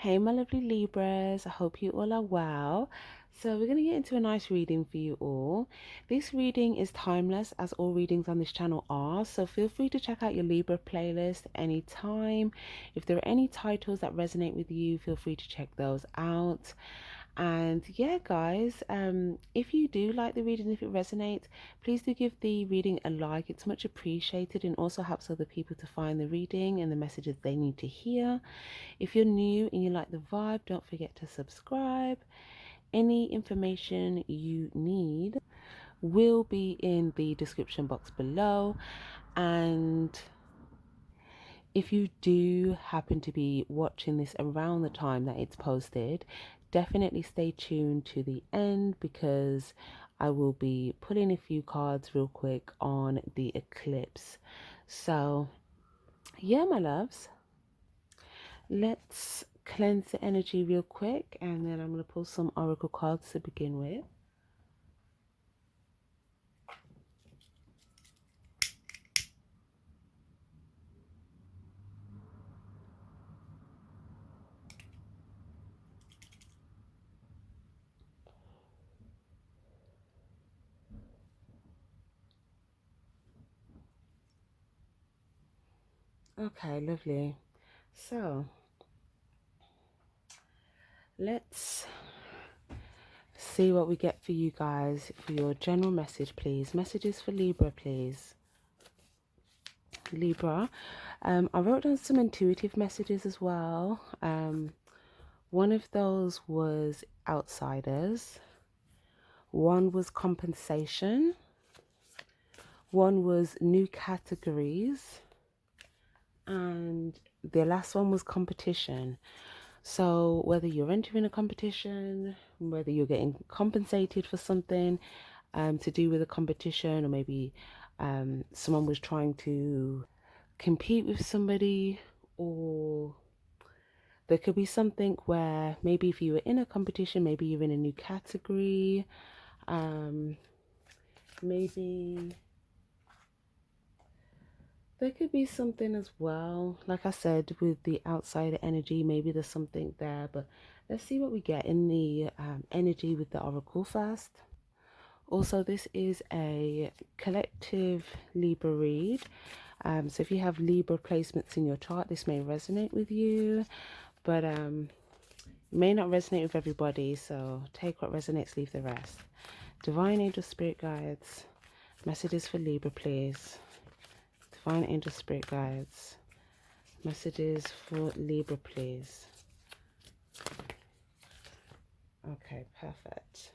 Hey, my lovely Libras, I hope you all are well. So, we're going to get into a nice reading for you all. This reading is timeless, as all readings on this channel are. So, feel free to check out your Libra playlist anytime. If there are any titles that resonate with you, feel free to check those out. And yeah, guys, if you do like the reading, if it resonates, please do give the reading a like. It's much appreciated and also helps other people to find the reading and the messages they need to hear. If you're new and you like the vibe, don't forget to subscribe. Any information you need will be in the description box below. And if you do happen to be watching this around the time that it's posted, definitely stay tuned to the end because I will be pulling a few cards real quick on the eclipse. So, yeah, my loves, let's cleanse the energy real quick and then I'm going to pull some oracle cards to begin with. Okay, lovely. So let's see what we get for you guys for your general message, please. Messages for Libra, please. Libra. I wrote down some intuitive messages as well. One of those was outsiders. One was compensation. One was new categories. And the last one was competition. So whether you're entering a competition, whether you're getting compensated for something to do with a competition, or maybe someone was trying to compete with somebody, or there could be something where maybe if you were in a competition, maybe you're in a new category, maybe there could be something as well, like I said, with the outsider energy, maybe there's something there, but let's see what we get in the energy with the oracle first. Also, this is a collective Libra read. So if you have Libra placements in your chart, this may resonate with you, but it may not resonate with everybody. So take what resonates, leave the rest. Divine Angel Spirit Guides, messages for Libra, please. Divine Angel Spirit Guides, messages for Libra, please. Okay, perfect.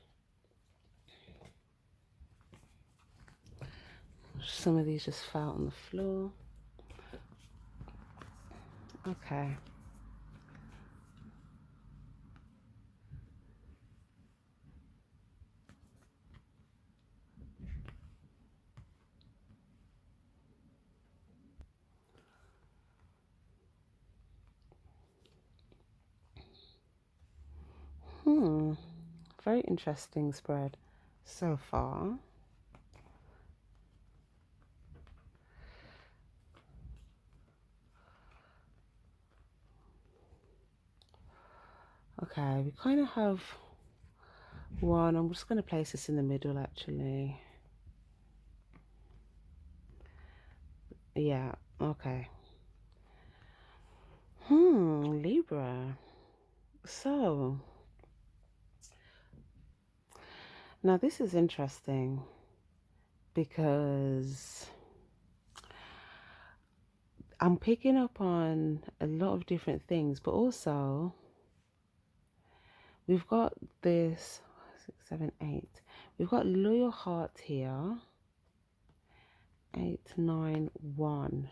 Some of these just fell on the floor. Okay. Very interesting spread so far. Okay, we kind of have one. I'm just going to place this in the middle, actually. Yeah, okay. Libra. So, now this is interesting because I'm picking up on a lot of different things, but also we've got this 6, 7, 8. We've got loyal heart here. 8, 9, 1.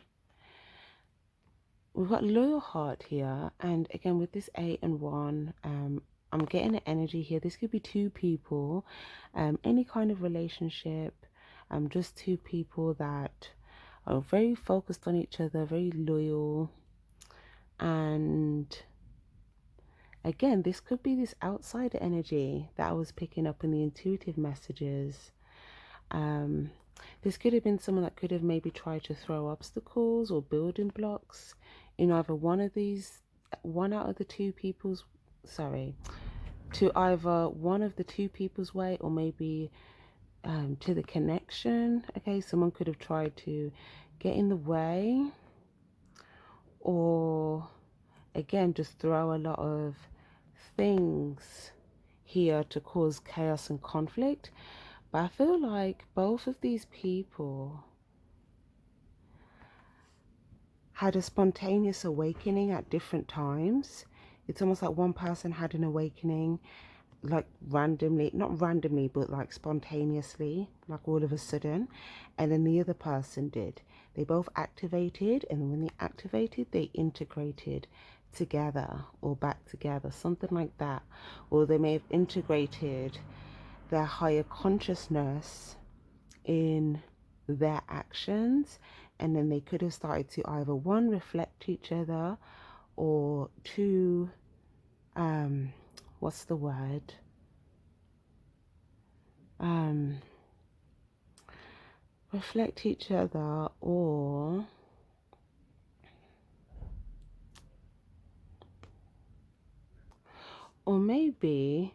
We've got loyal heart here, and again with this 8 and 1, I'm getting an energy here. This could be two people, any kind of relationship, just two people that are very focused on each other, very loyal. And again, this could be this outsider energy that I was picking up in the intuitive messages. This could have been someone that could have maybe tried to throw obstacles or building blocks in either one of these one out of the two people's, sorry, to either one of the two people's way, or maybe to the connection. Okay, someone could have tried to get in the way, or again just throw a lot of things here to cause chaos and conflict. But I feel like both of these people had a spontaneous awakening at different times. It's almost like one person had an awakening like randomly, not randomly, but like spontaneously, like all of a sudden, and then the other person did. They both activated, and when they activated, they integrated together or back together, something like that. Or they may have integrated their higher consciousness in their actions, and then they could have started to either one, reflect each other, or two, what's the word, reflect each other, or maybe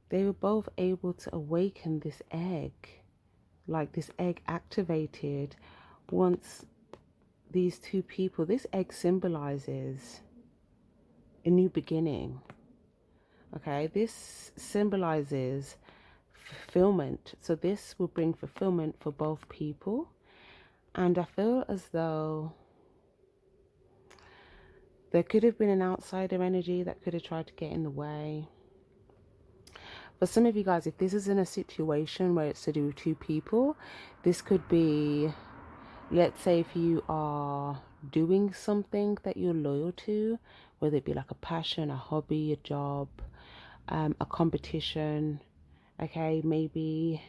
they were both able to awaken this egg, like this egg activated once these two people. This egg symbolizes a new beginning. Okay, this symbolizes fulfillment. So this will bring fulfillment for both people. And I feel as though there could have been an outsider energy that could have tried to get in the way. For some of you guys, if this is in a situation where it's to do with two people, this could be, let's say if you are doing something that you're loyal to, whether it be like a passion, a hobby, a job, a competition, okay, maybe,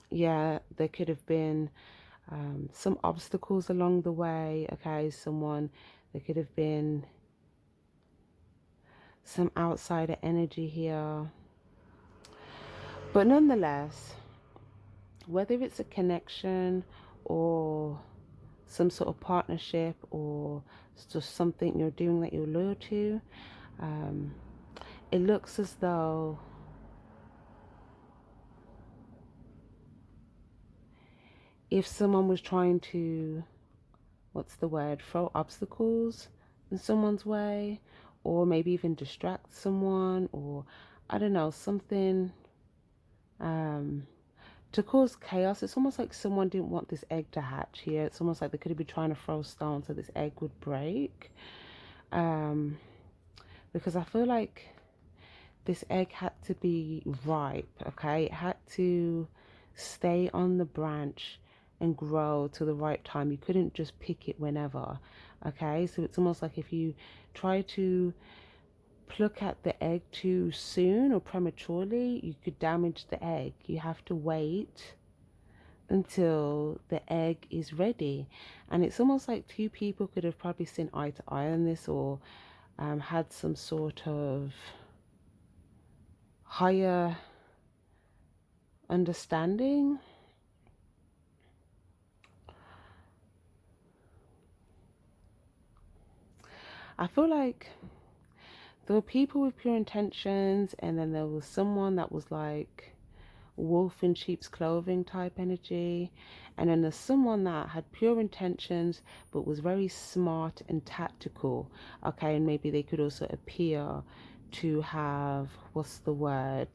yeah, there could have been some obstacles along the way, okay, there could have been some outsider energy here. But nonetheless, whether it's a connection or some sort of partnership, or just something you're doing that you're loyal to, it looks as though if someone was trying to, what's the word, throw obstacles in someone's way, or maybe even distract someone, or I don't know, something to cause chaos. It's almost like someone didn't want this egg to hatch here. It's almost like they could have been trying to throw stones so this egg would break, because I feel like this egg had to be ripe, okay? It had to stay on the branch and grow to the right time. You couldn't just pick it whenever, okay? So it's almost like if you try to pluck at the egg too soon or prematurely, you could damage the egg. You have to wait until the egg is ready. And it's almost like two people could have probably seen eye to eye on this, or had some sort of higher understanding. I feel like there were people with pure intentions, and then there was someone that was like wolf in sheep's clothing type energy, and then there's someone that had pure intentions but was very smart and tactical, okay? And maybe they could also appear to have, what's the word,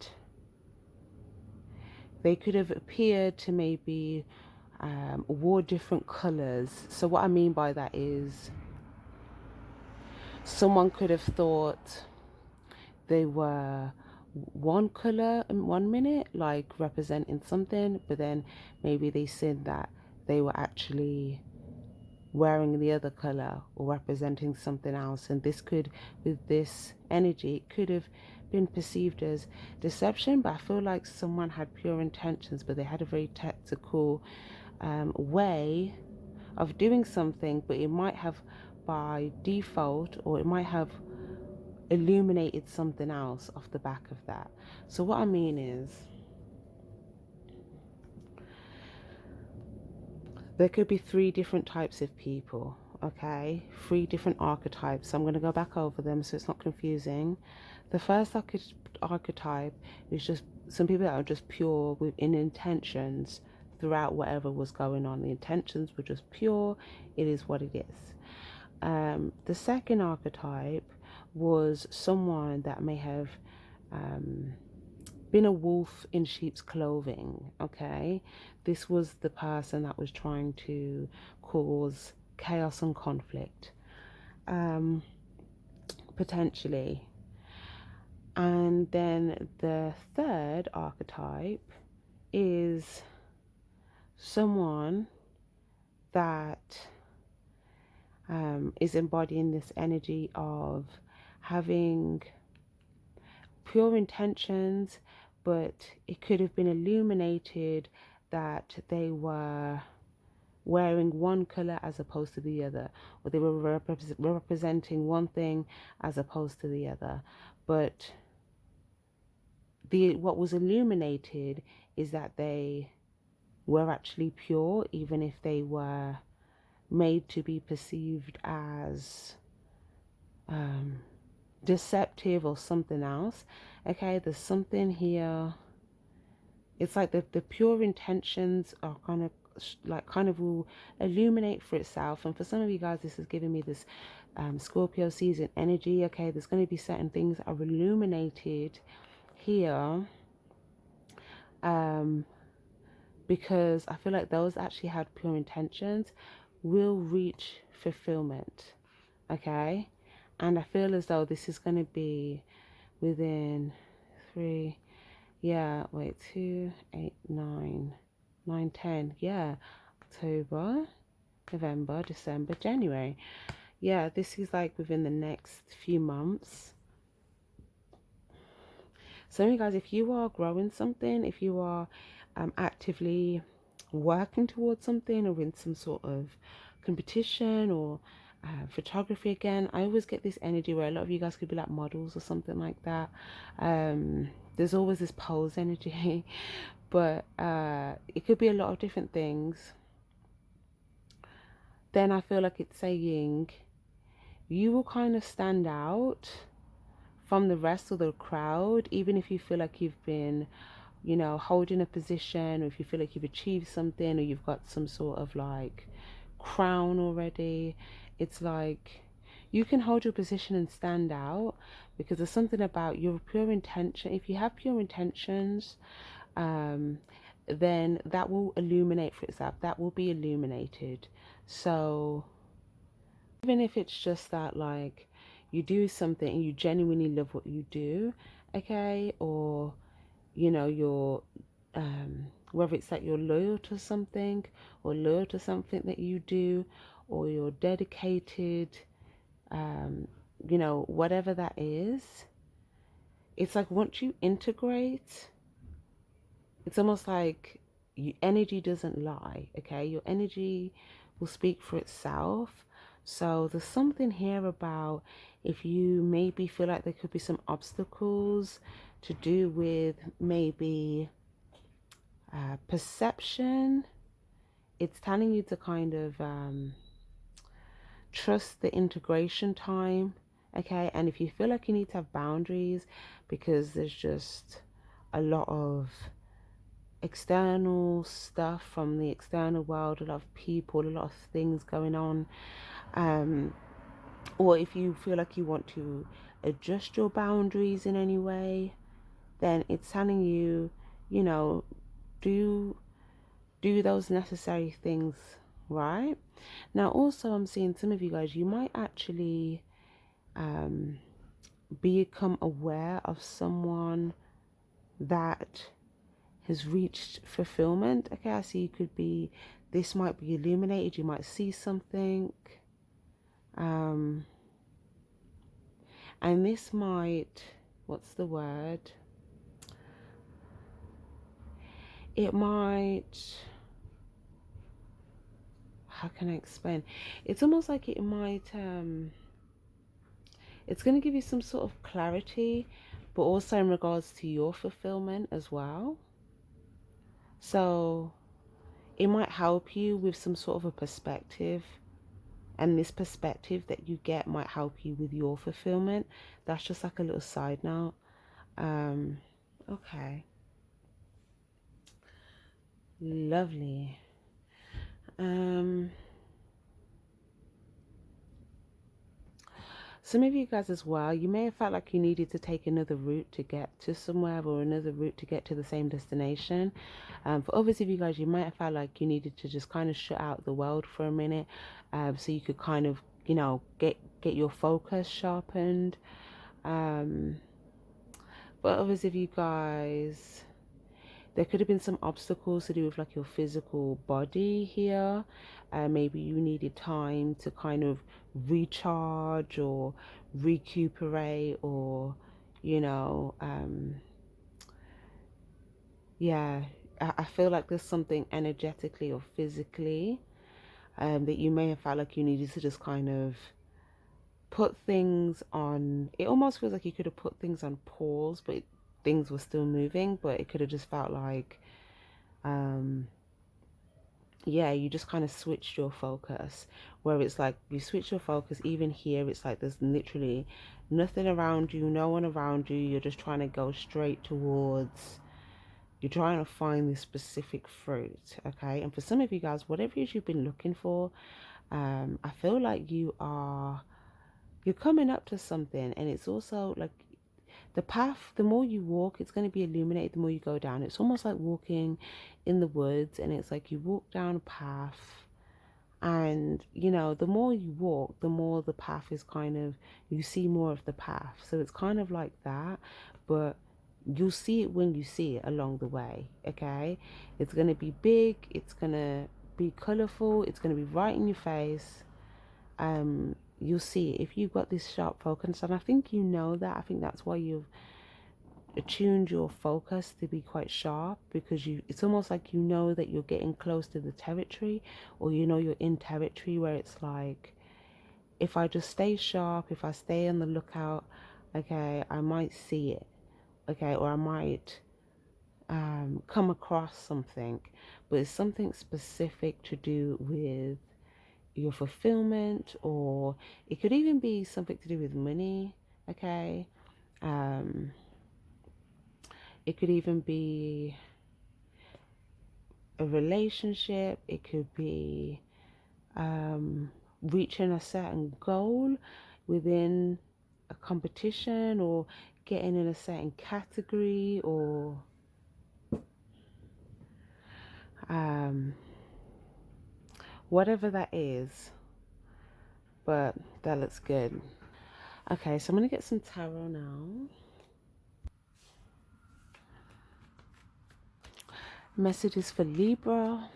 they could have appeared to maybe wore different colors. So what I mean by that is someone could have thought they were one color in 1 minute, like representing something, but then maybe they said that they were actually wearing the other color or representing something else. And this could, with this energy, it could have been perceived as deception. But I feel like someone had pure intentions, but they had a very tactical way of doing something, but it might have by default, or it might have illuminated something else off the back of that. So what I mean is, there could be 3 different types of people, okay? 3 different archetypes. So I'm going to go back over them so it's not confusing. The first archetype is just some people that are just pure within intentions throughout whatever was going on. The intentions were just pure. It is what it is. The second archetype was someone that may have been a wolf in sheep's clothing, okay? This was the person that was trying to cause chaos and conflict, potentially. And then the third archetype is someone that is embodying this energy of having pure intentions, but it could have been illuminated that they were wearing one color as opposed to the other, or they were representing one thing as opposed to the other. But what was illuminated is that they were actually pure, even if they were made to be perceived as deceptive or something else. Okay, there's something here. It's like the pure intentions are kind of will illuminate for itself. And for some of you guys, this is giving me this Scorpio season energy. Okay, there's going to be certain things that are illuminated here, because I feel like those actually had pure intentions will reach fulfillment. Okay, and I feel as though this is going to be within 3, yeah, wait, 2, 8, 9, 9, 10, yeah, October, November, December, January. Yeah, this is like within the next few months. So you guys, if you are growing something, if you are actively working towards something, or in some sort of competition, or photography again, I always get this energy where a lot of you guys could be like models or something like that. There's always this pose energy, but it could be a lot of different things. Then I feel like it's saying you will kind of stand out from the rest of the crowd, even if you feel like you've been, you know, holding a position, or if you feel like you've achieved something, or you've got some sort of like crown already. It's like you can hold your position and stand out, because there's something about your pure intention. If you have pure intentions, then that will illuminate for itself. That will be illuminated. So even if it's just that, like, you do something and you genuinely love what you do, okay, or you know, you're whether it's that you're loyal to something, or loyal to something that you do, or you're dedicated, you know, whatever that is, it's like once you integrate, it's almost like your energy doesn't lie, okay? Your energy will speak for itself. So there's something here about, if you maybe feel like there could be some obstacles to do with maybe perception, it's telling you to kind of trust the integration time, okay? And if you feel like you need to have boundaries because there's just a lot of external stuff from the external world, a lot of people, a lot of things going on, or if you feel like you want to adjust your boundaries in any way, then it's telling you, you know, do those necessary things, right? Now also I'm seeing some of you guys, you might actually become aware of someone that has reached fulfillment. Okay, I see you could be, this might be illuminated, you might see something, and this might, what's the word, it might, how can I explain, it's almost like it might it's going to give you some sort of clarity, but also in regards to your fulfillment as well. So it might help you with some sort of a perspective, and this perspective that you get might help you with your fulfillment. That's just like a little side note. Okay, lovely. um Some of you guys as well, you may have felt like you needed to take another route to get to somewhere, or another route to get to the same destination. For others of you guys, you might have felt like you needed to just kind of shut out the world for a minute, so you could kind of, get your focus sharpened. But others of you guys, there could have been some obstacles to do with like your physical body here. Maybe you needed time to kind of recharge or recuperate, or you know yeah, I feel like there's something energetically or physically that you may have felt like you needed to just kind of put things on. It almost feels like you could have put things on pause, but things were still moving, but it could have just felt like um yeah, you just kind of switched your focus, where it's like you switch your focus. Even here, it's like there's literally nothing around you, no one around you. You're just trying to go straight towards, you're trying to find this specific fruit. Okay, and for some of you guys, whatever it is you've been looking for, I feel like you're coming up to something. And it's also like the path, the more you walk, it's going to be illuminated the more you go down. It's almost like walking in the woods, and it's like you walk down a path, and the more you walk, the more the path is kind of, you see more of the path. So it's kind of like that, but you'll see it when you see it along the way. Okay, it's going to be big, it's going to be colorful, it's going to be right in your face. You'll see it if you've got this sharp focus, and I think that. I think that's why you've attuned your focus to be quite sharp, because it's almost like that you're getting close to the territory, or you're in territory where it's like, if I just stay sharp, if I stay on the lookout, okay, I might see it, okay, or I might come across something. But it's something specific to do with your fulfillment, or it could even be something to do with money. Okay, um it could even be a relationship. It could be reaching a certain goal within a competition, or getting in a certain category, or whatever that is. But that looks good. Okay, so I'm going to get some tarot now. Messages for Libra.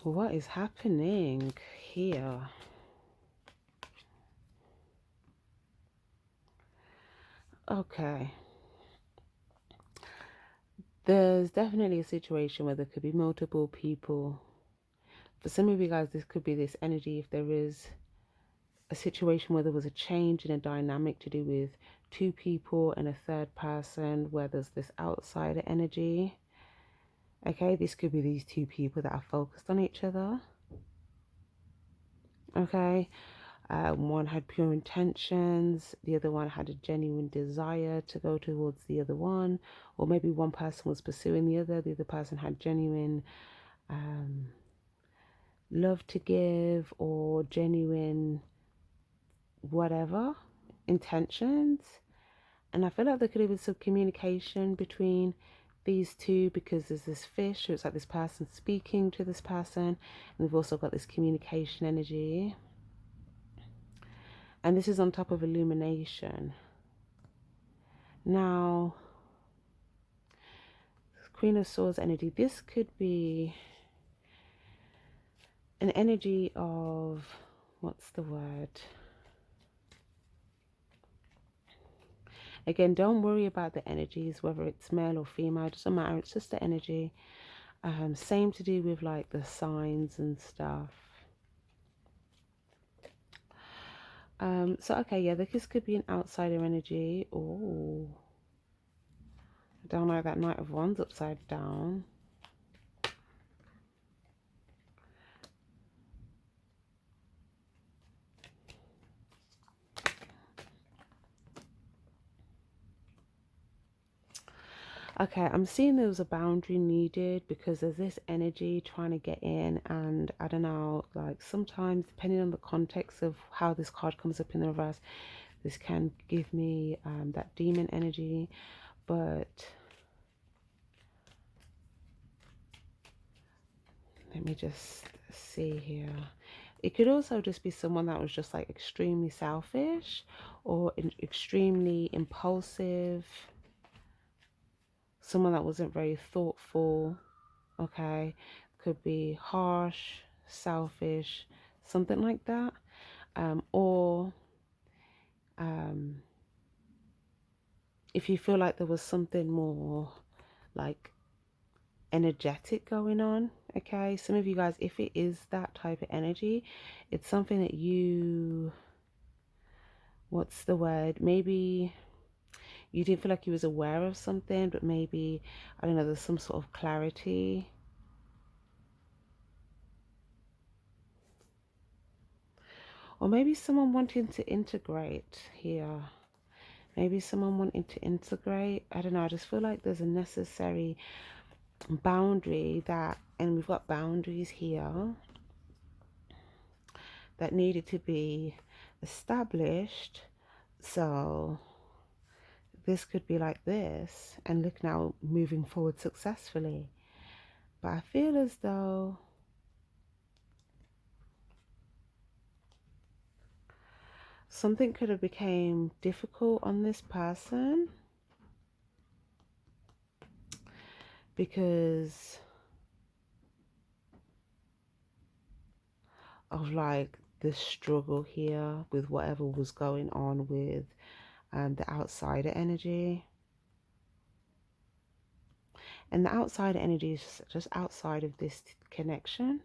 What is happening here? Okay. There's definitely a situation where there could be multiple people. For some of you guys, this could be this energy. If there is a situation where there was a change in a dynamic to do with two people and a third person, where there's this outsider energy. Okay, this could be these two people that are focused on each other. Okay, one had pure intentions, the other one had a genuine desire to go towards the other one, or maybe one person was pursuing the other person had genuine love to give, or genuine whatever intentions. And I feel like there could have been some communication between these two, because there's this fish, so it's like this person speaking to this person, and we've also got this communication energy. And this is on top of illumination. Now, Queen of Swords energy, this could be an energy of, what's the word? Again, don't worry about the energies, whether it's male or female, it doesn't matter. It's just the energy. Same to do with like the signs and stuff. So okay, yeah, this could be an outsider energy. Oh, I don't like that Knight of Wands upside down. Okay, I'm seeing there was a boundary needed because there's this energy trying to get in, and I don't know, like sometimes depending on the context of how this card comes up in the reverse, this can give me that demon energy, but let me just see here. It could also just be someone that was just like extremely selfish or extremely impulsive, someone that wasn't very thoughtful. Okay, could be harsh, selfish, something like that. Or if you feel like there was something more like energetic going on, okay, some of you guys, if it is that type of energy, it's something that you, what's the word, maybe you didn't feel like you was aware of something, but maybe, I don't know, there's some sort of clarity. Or maybe someone wanting to integrate here. Maybe someone wanting to integrate. I don't know. I just feel like there's a necessary boundary that, and we've got boundaries here that needed to be established. So this could be like this, and look now, moving forward successfully. But I feel as though something could have became difficult on this person because of like the struggle here with whatever was going on with the outsider energy. And the outsider energy is just outside of this connection.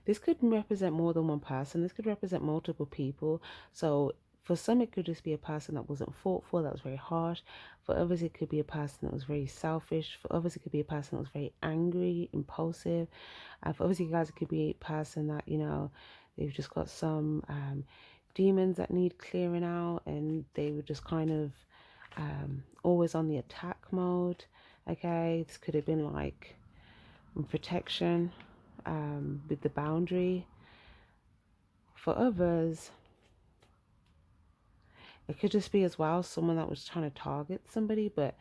This could represent more than one person. This could represent multiple people. So for some, it could just be a person that wasn't thoughtful, that was very harsh. For others, it could be a person that was very selfish. For others, it could be a person that was very angry, impulsive. For others, you guys, it could be a person that, you know, they've just got some demons that need clearing out, and they were just kind of always on the attack mode. Okay, this could have been like protection with the boundary. For others, it could just be as well someone that was trying to target somebody, but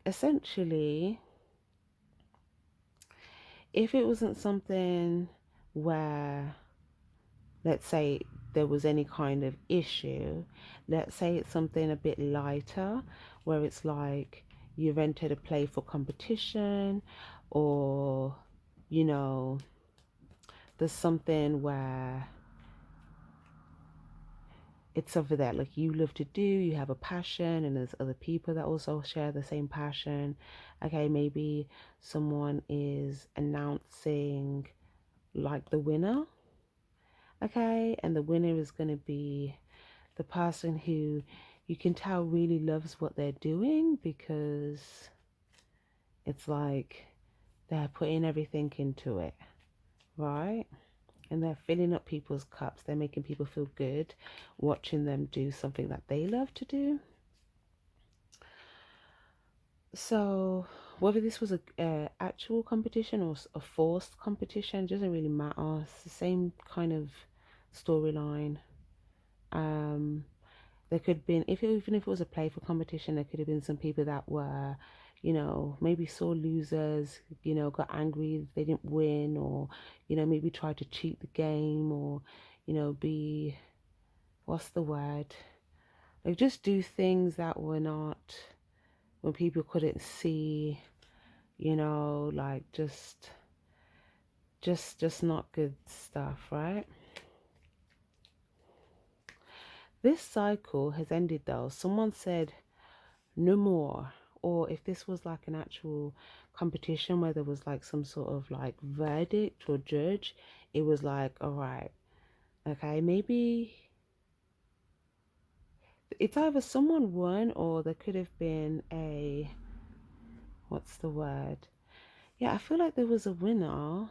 essentially, if it wasn't something where, let's say, there was any kind of issue, let's say it's something a bit lighter, where it's like you've entered a playful competition, or, you know, there's something where it's something that like you love to do, you have a passion, and there's other people that also share the same passion. Okay, maybe someone is announcing like the winner, okay, and the winner is going to be the person who you can tell really loves what they're doing, because it's like they're putting everything into it, right? And they're filling up people's cups. They're making people feel good watching them do something that they love to do. So whether this was a actual competition or a forced competition doesn't really matter. It's the same kind of storyline. There could have been, even if it was a playful competition, there could have been some people that were, you know, maybe sore losers, you know, got angry if they didn't win, or, you know, maybe tried to cheat the game, or, you know, be, what's the word? Like just do things that were not, when people couldn't see, you know, like just not good stuff, right? This cycle has ended though. Someone said no more. Or if this was like an actual competition where there was like some sort of like verdict or judge, it was like, all right, okay, maybe it's either someone won or there could have been a, what's the word? Yeah, I feel like there was a winner,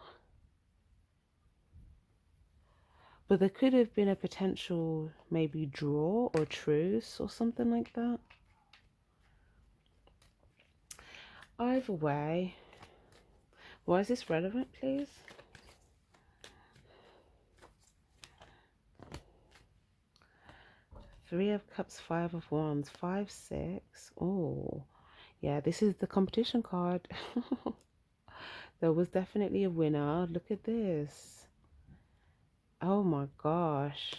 but there could have been a potential maybe draw or truce or something like that. Either way, why is this relevant, please? Three of Cups, Five of Wands, 5, 6. Oh, yeah, this is the competition card. There was definitely a winner. Look at this. Oh my gosh.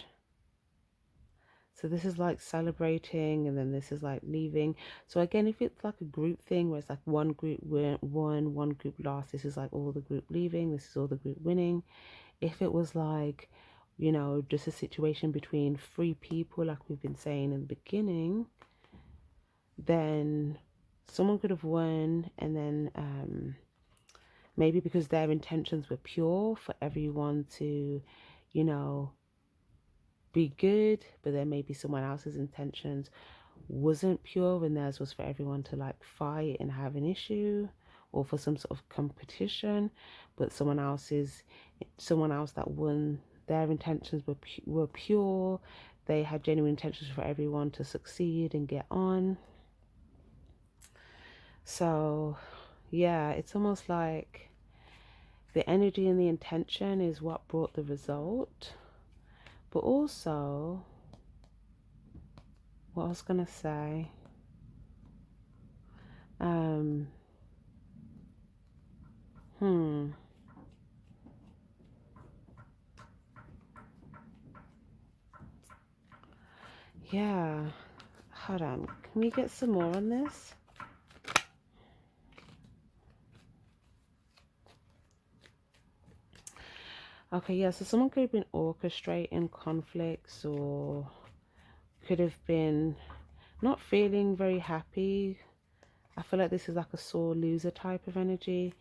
So this is like celebrating, and then this is like leaving. So again, if it's like a group thing where it's like one group won, one group lost, this is like all the group leaving, this is all the group winning. If it was like, you know, just a situation between three people, like we've been saying in the beginning, then someone could have won, and then maybe because their intentions were pure for everyone to, you know, be good, but then maybe someone else's intentions wasn't pure and theirs was for everyone to like fight and have an issue or for some sort of competition, but someone else that won, their intentions were pure, they had genuine intentions for everyone to succeed and get on. So yeah, it's almost like the energy and the intention is what brought the result. But also, what I was gonna say, um, hmm, yeah, hold on, can we get some more on this? Okay, yeah, so someone could have been orchestrating conflicts or could have been not feeling very happy. I feel like this is like a sore loser type of energy.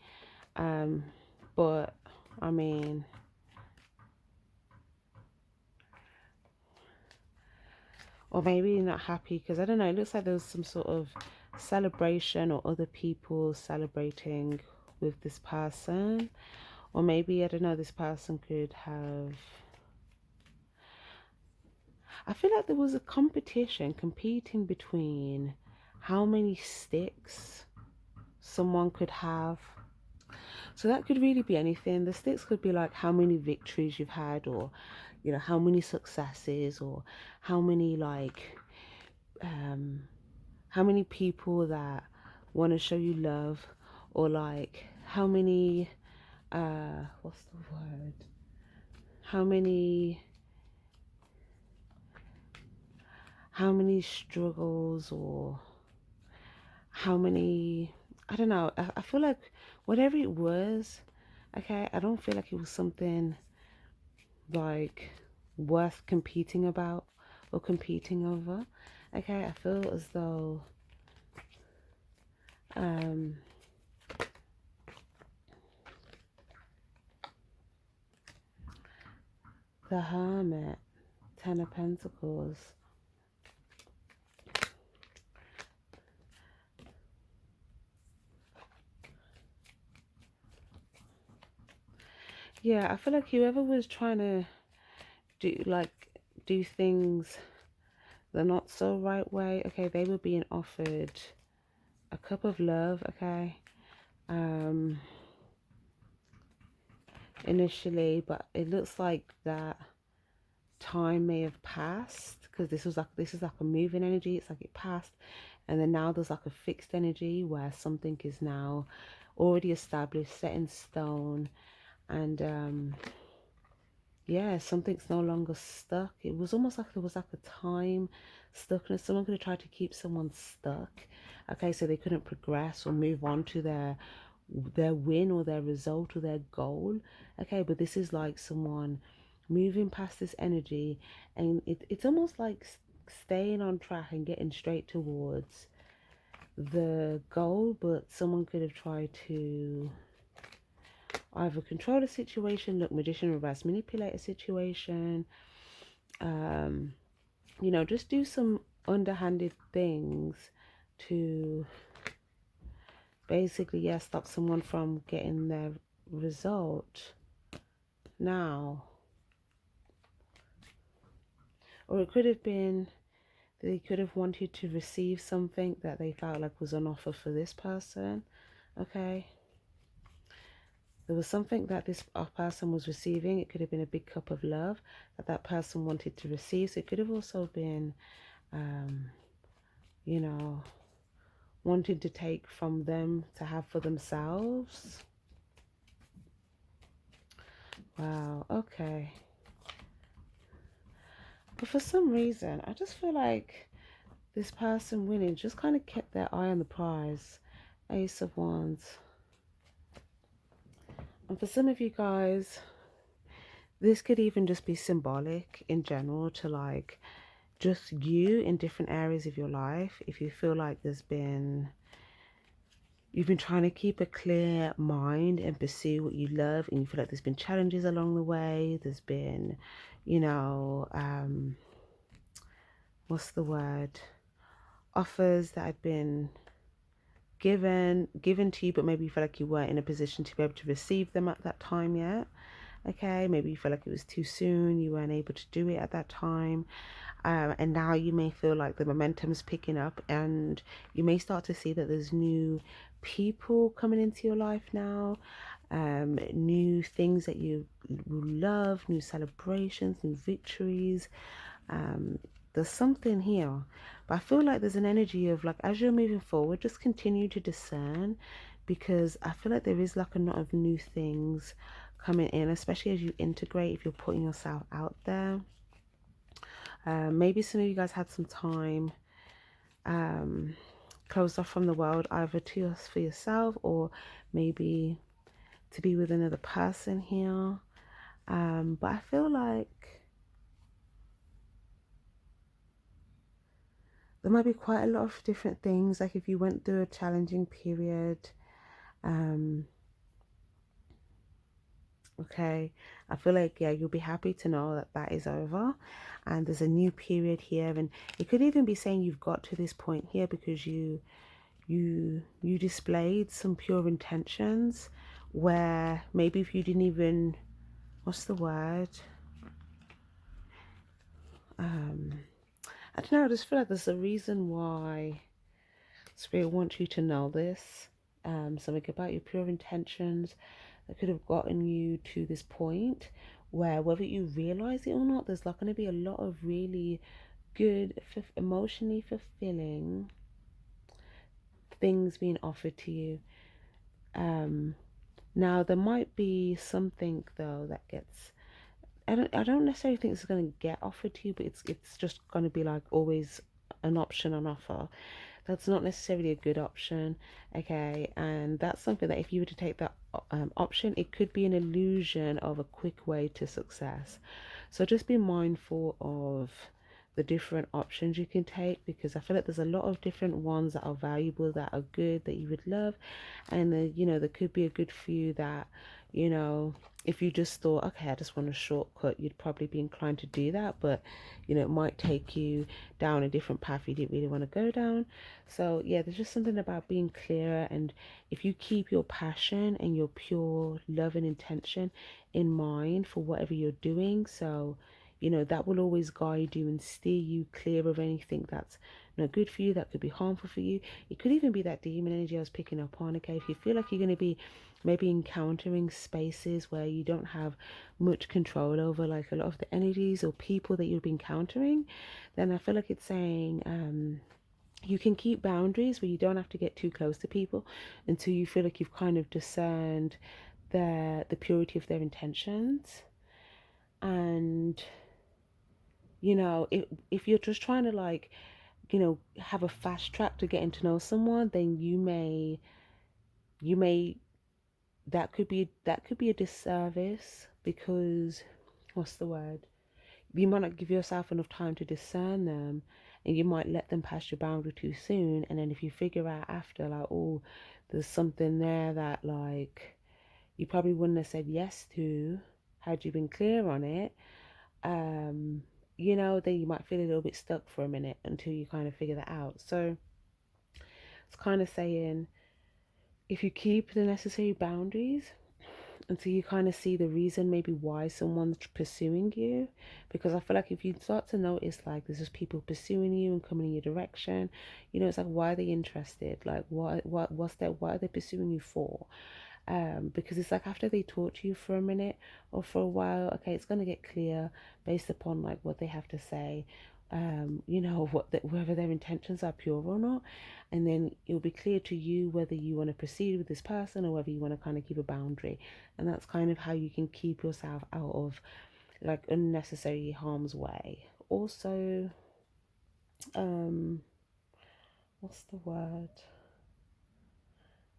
But I mean, or maybe not happy because I don't know, it looks like there was some sort of celebration or other people celebrating with this person. Or maybe, I don't know, this person could have, I feel like there was a competition competing between how many sticks someone could have. So that could really be anything. The sticks could be like how many victories you've had, or, you know, how many successes, or how many like how many people that want to show you love, or like how many what's the word? How many struggles, or how many, I don't know. I feel like whatever it was, okay, I don't feel like it was something like worth competing about or competing over. Okay, I feel as though um the Hermit, 10 of Pentacles. Yeah, I feel like whoever was trying to do things the not so right way, okay, they were being offered a cup of love, okay, initially, but it looks like that time may have passed because this is like a moving energy. It's like it passed, and then now there's like a fixed energy where something is now already established, set in stone, and yeah, something's no longer stuck. It was almost like there was like a time stuckness. Someone could have tried to keep someone stuck, okay, so they couldn't progress or move on to their win or their result or their goal, okay, but this is like someone moving past this energy, and it's almost like staying on track and getting straight towards the goal, but someone could have tried to either control a situation, look, magician, reverse manipulate a situation, you know, just do some underhanded things to basically, yeah, stop someone from getting their result now. Or it could have been they could have wanted to receive something that they felt like was on offer for this person. Okay, there was something that this person was receiving. It could have been a big cup of love that that person wanted to receive. So it could have also been you know, wanting to take from them to have for themselves. Wow, okay. But for some reason, I just feel like this person winning just kind of kept their eye on the prize. Ace of Wands. And for some of you guys, this could even just be symbolic in general to like just you in different areas of your life. If you feel like you've been trying to keep a clear mind and pursue what you love, and you feel like there's been challenges along the way, there's been, you know, what's the word? Offers that had been given to you, but maybe you feel like you weren't in a position to be able to receive them at that time yet. Okay, maybe you feel like it was too soon, you weren't able to do it at that time. And now you may feel like the momentum's picking up, and you may start to see that there's new people coming into your life now, new things that you love, new celebrations, new victories. There's something here, but I feel like there's an energy of like, as you're moving forward, just continue to discern, because I feel like there is like a lot of new things coming in, especially as you integrate, if you're putting yourself out there. Maybe some of you guys had some time closed off from the world, either for yourself or maybe to be with another person here. But I feel like there might be quite a lot of different things, like if you went through a challenging period, okay, I feel like, yeah, you'll be happy to know that that is over and there's a new period here. And it could even be saying you've got to this point here because you displayed some pure intentions, where maybe if you didn't even, what's the word, I don't know, I just feel like there's a reason why Spirit wants you to know this, something about your pure intentions that could have gotten you to this point where, whether you realize it or not, there's like going to be a lot of really good, emotionally fulfilling things being offered to you. Now there might be something though that gets, I don't necessarily think it's going to get offered to you, but it's just going to be like always an option on offer. That's not necessarily a good option, okay? And that's something that if you were to take that option, it could be an illusion of a quick way to success. So just be mindful of the different options you can take, because I feel like there's a lot of different ones that are valuable, that are good, that you would love, and you know, there could be a good few that, you know, if you just thought, okay, I just want a shortcut, you'd probably be inclined to do that, but you know, it might take you down a different path you didn't really want to go down. So yeah, there's just something about being clearer, and if you keep your passion and your pure love and intention in mind for whatever you're doing, so you know, that will always guide you and steer you clear of anything that's not good for you, that could be harmful for you. It could even be that demon energy I was picking up on. Okay, if you feel like you're going to be maybe encountering spaces where you don't have much control over, like a lot of the energies or people that you'll be encountering, then I feel like it's saying you can keep boundaries where you don't have to get too close to people until you feel like you've kind of discerned the purity of their intentions. And you know, if you're just trying to like, you know, have a fast track to getting to know someone, then you may that could be a disservice, because what's the word? you might not give yourself enough time to discern them, and you might let them pass your boundary too soon. And then if you figure out after, like, oh, there's something there that like you probably wouldn't have said yes to had you been clear on it, um, then you might feel a little bit stuck for a minute until you kind of figure that out. So it's kind of saying if you keep the necessary boundaries until you kind of see the reason maybe why someone's pursuing you, because I feel like if you start to notice like there's just people pursuing you and coming in your direction, it's like, why are they interested? Like what are they pursuing you for? Because it's like after they talk to you for a minute or for a while, okay, it's going to get clear based upon like what they have to say, whether their intentions are pure or not, and then it'll be clear to you whether you want to proceed with this person or whether you want to kind of keep a boundary. And that's kind of how you can keep yourself out of like unnecessary harm's way. Also, um what's the word?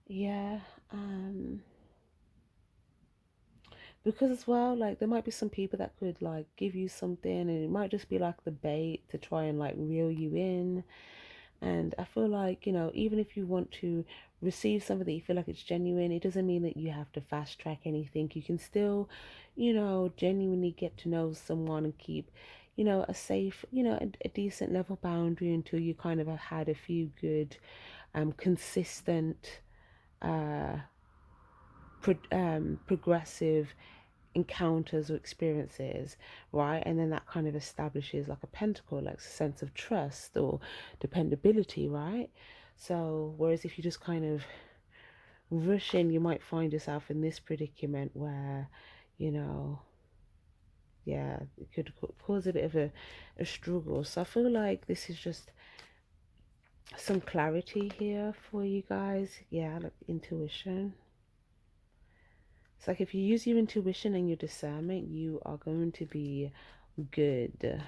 Yeah, because as well, like there might be some people that could like give you something, and it might just be like the bait to try and like reel you in. And I feel like, even if you want to receive something that you feel like it's genuine, it doesn't mean that you have to fast track anything. You can still, genuinely get to know someone and keep, a safe, a decent level boundary until you kind of have had a few good, consistent, uh, progressive encounters or experiences, right? And then that kind of establishes like a pentacle, like a sense of trust or dependability, right? So, whereas if you just kind of rush in, you might find yourself in this predicament where, you know, yeah, it could cause a bit of a struggle. So, I feel like this is just some clarity here for you guys. Yeah, like intuition. It's like if you use your intuition and your discernment, you are going to be good.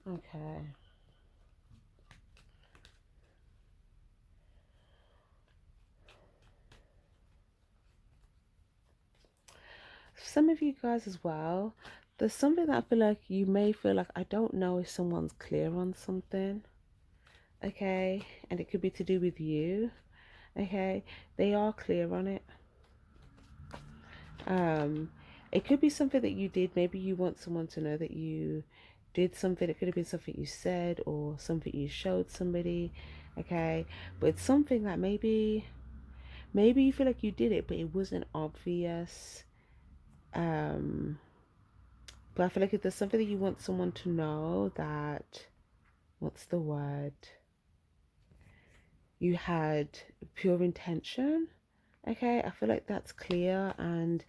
Okay. Some of you guys as well, there's something that I feel like you may feel like I don't know if someone's clear on something. Okay. And it could be to do with you. Okay. They are clear on it. Um, it could be something that you did. Maybe you want someone to know that you did something. It could have been something you said or something you showed somebody. Okay. But it's something that maybe you feel like you did it, but it wasn't obvious. Um, but I feel like if there's something that you want someone to know that, what's the word? You had pure intention. Okay, I feel like that's clear, and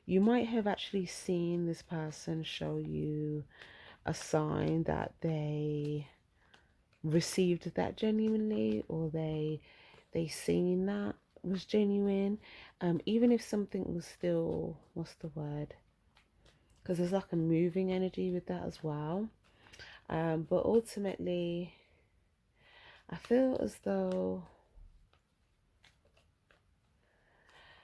you might have actually seen this person show you a sign that they received that genuinely, or they seen that was genuine. Even if something was still, what's the word? Because there's like a moving energy with that as well. But ultimately, I feel as though,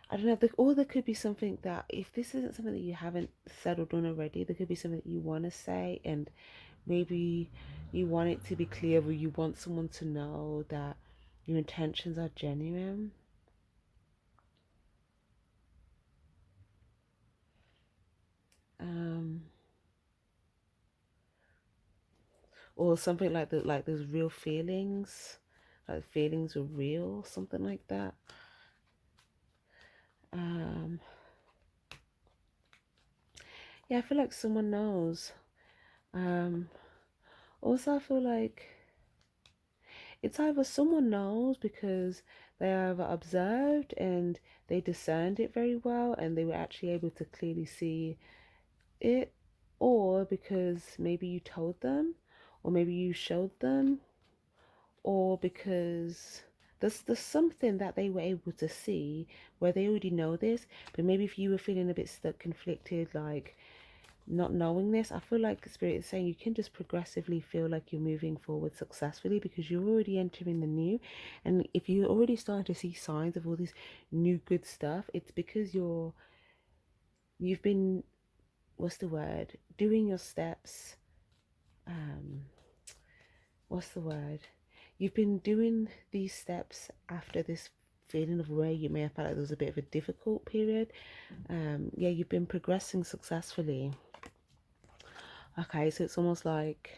I don't know, or there could be something that, if this isn't something that you haven't said or done already, there could be something that you want to say, and maybe you want it to be clear, or you want someone to know that your intentions are genuine. Um, or something like that, like there's real feelings, like feelings are real, something like that. Um, yeah, I feel like someone knows. Um, Also, I feel like it's either someone knows because they either observed and they discerned it very well and they were actually able to clearly see it, or because maybe you told them, or maybe you showed them, or because there's something that they were able to see where they already know this, but maybe if you were feeling a bit stuck, conflicted, like not knowing this, I feel like Spirit is saying you can just progressively feel like you're moving forward successfully because you're already entering the new. And if you're already starting to see signs of all this new good stuff, it's because you've been, what's the word, doing your steps, um what's the word, you've been doing these steps after this feeling of where you may have felt like there was a bit of a difficult period. Yeah, you've been progressing successfully. Okay, so it's almost like,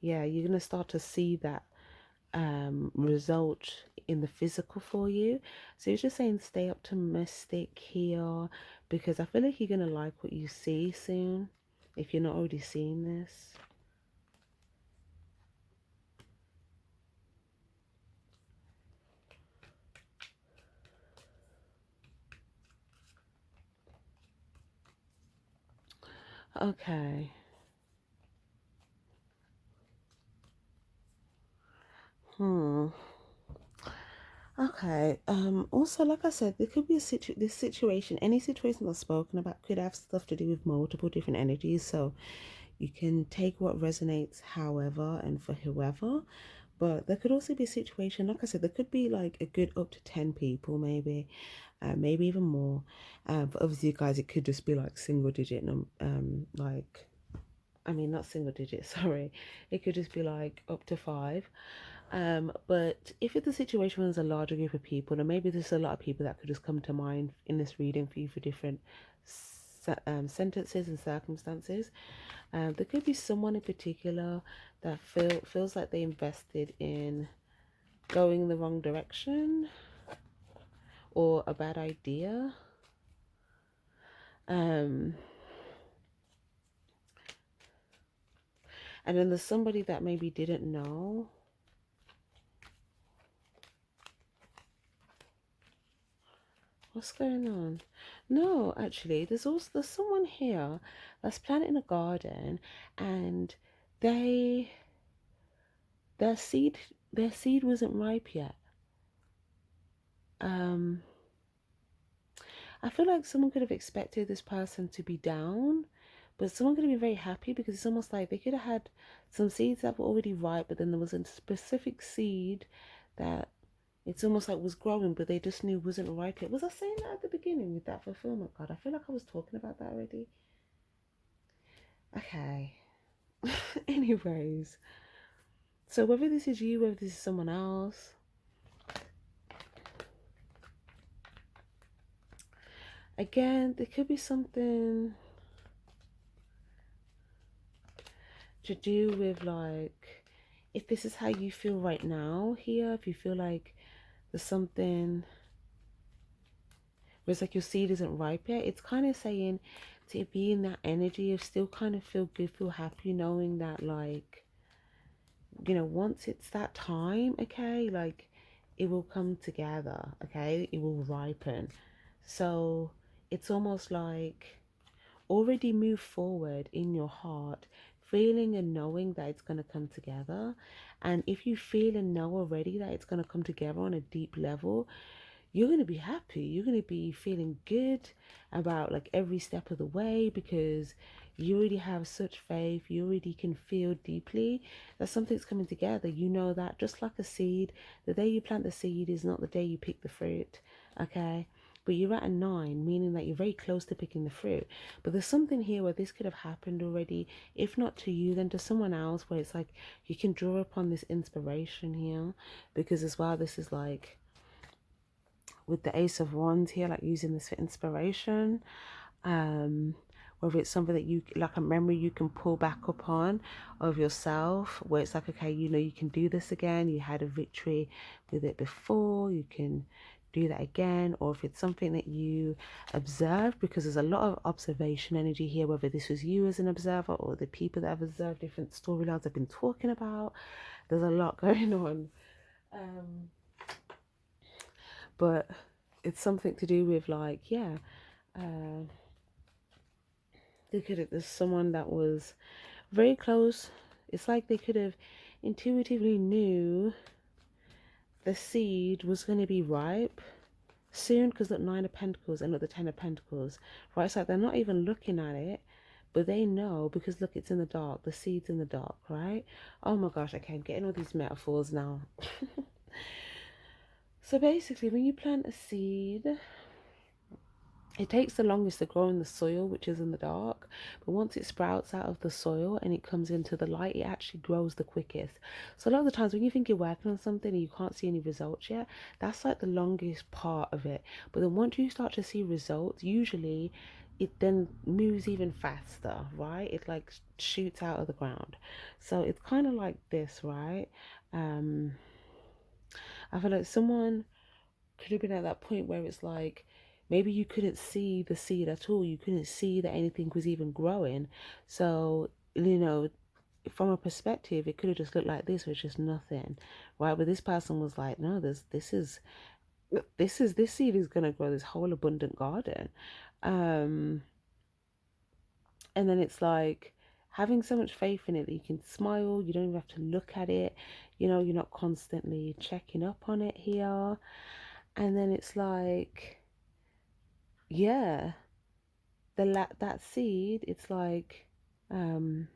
yeah, you're gonna start to see that result in the physical for you. So you're just saying stay optimistic here, because I feel like you're gonna like what you see soon if you're not already seeing this. Okay. Hmm. Okay. Also, like I said, there could be this situation, any situation that's spoken about could have stuff to do with multiple different energies. So you can take what resonates however and for whoever. But there could also be a situation, like I said, there could be like a good up to 10 people, maybe even more. But obviously, you guys, it could just be like single digit, like, I mean, not single digit, sorry. It could just be like up to 5. But if it's a situation where there's a larger group of people, and maybe there's a lot of people that could just come to mind in this reading for you for different sentences and circumstances, there could be someone in particular that feels like they invested in going the wrong direction or a bad idea. Um, and then there's somebody that maybe didn't know. What's going on? No, actually, there's someone here that's planting a garden, and they their seed their seed wasn't ripe yet. Um, I feel like someone could have expected this person to be down, but someone could have been very happy, because it's almost like they could have had some seeds that were already ripe, but then there was a specific seed that it's almost like was growing, but they just knew wasn't ripe yet. Was I saying that at the beginning with that fulfillment card? I feel like I was talking about that already. Okay. Anyways, so whether this is you, whether this is someone else, again, there could be something to do with like, if this is how you feel right now here, if you feel like there's something where it's like your seed isn't ripe yet, it's kind of saying to be in that energy of still kind of feel good, feel happy, knowing that like, once it's that time, okay, like it will come together, okay, it will ripen. So it's almost like already move forward in your heart, feeling and knowing that it's going to come together. And if you feel and know already that it's going to come together on a deep level, you're going to be happy. You're going to be feeling good about like every step of the way, because you already have such faith. You already can feel deeply that something's coming together. You know that just like a seed, the day you plant the seed is not the day you pick the fruit. Okay. But you're at a 9, meaning that you're very close to picking the fruit. But there's something here where this could have happened already. If not to you, then to someone else, where it's like you can draw upon this inspiration here. Because as well, this is like with the Ace of Wands here, like using this for inspiration. Whether it's something that you like, a memory you can pull back upon of yourself, where it's like, okay, you can do this again, you had a victory with it before, you can do that again. Or if it's something that you observe, because there's a lot of observation energy here, whether this was you as an observer or the people that have observed different storylines I've been talking about. There's a lot going on. But it's something to do with like, yeah, uh, there's someone that was very close. It's like they could have intuitively knew the seed was going to be ripe soon, because the 9 of Pentacles and not the 10 of Pentacles, right? It's like they're not even looking at it, but they know, because look, it's in the dark, the seed's in the dark, right? Oh my gosh, okay, I'm getting all these metaphors now. So basically, when you plant a seed, It takes the longest to grow in the soil, which is in the dark, but once it sprouts out of the soil and it comes into the light, it actually grows the quickest. So a lot of the times when you think you're working on something and you can't see any results yet, that's like the longest part of it. But then once you start to see results, usually it then moves even faster, right? It like shoots out of the ground. So it's kind of like this, right? Um, I feel like someone could have been at that point where it's like maybe you couldn't see the seed at all. You couldn't see that anything was even growing. So, from a perspective, it could have just looked like this, which is nothing, right? But this person was like, no, this seed is gonna grow this whole abundant garden. Um, and then it's like having so much faith in it that you can smile, you don't even have to look at it, you're not constantly checking up on it here. And then it's like, yeah, that seed, it's like, um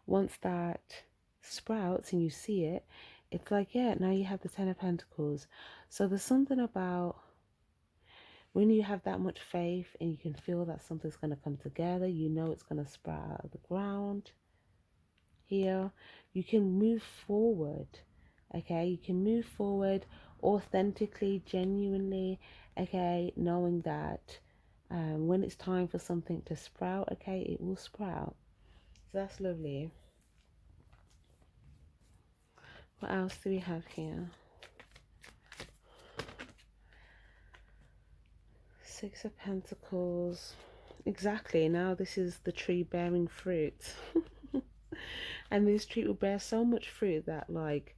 once that sprouts and you see it, it's like, yeah, now you have the Ten of Pentacles. So there's something about when you have that much faith and you can feel that something's going to come together, it's going to sprout out of the ground here, you can move forward. Okay, you can move forward authentically, genuinely, okay, knowing that when it's time for something to sprout, okay, it will sprout. So that's lovely. What else do we have here? Six of Pentacles. Exactly, now this is the tree bearing fruit. And this tree will bear so much fruit that like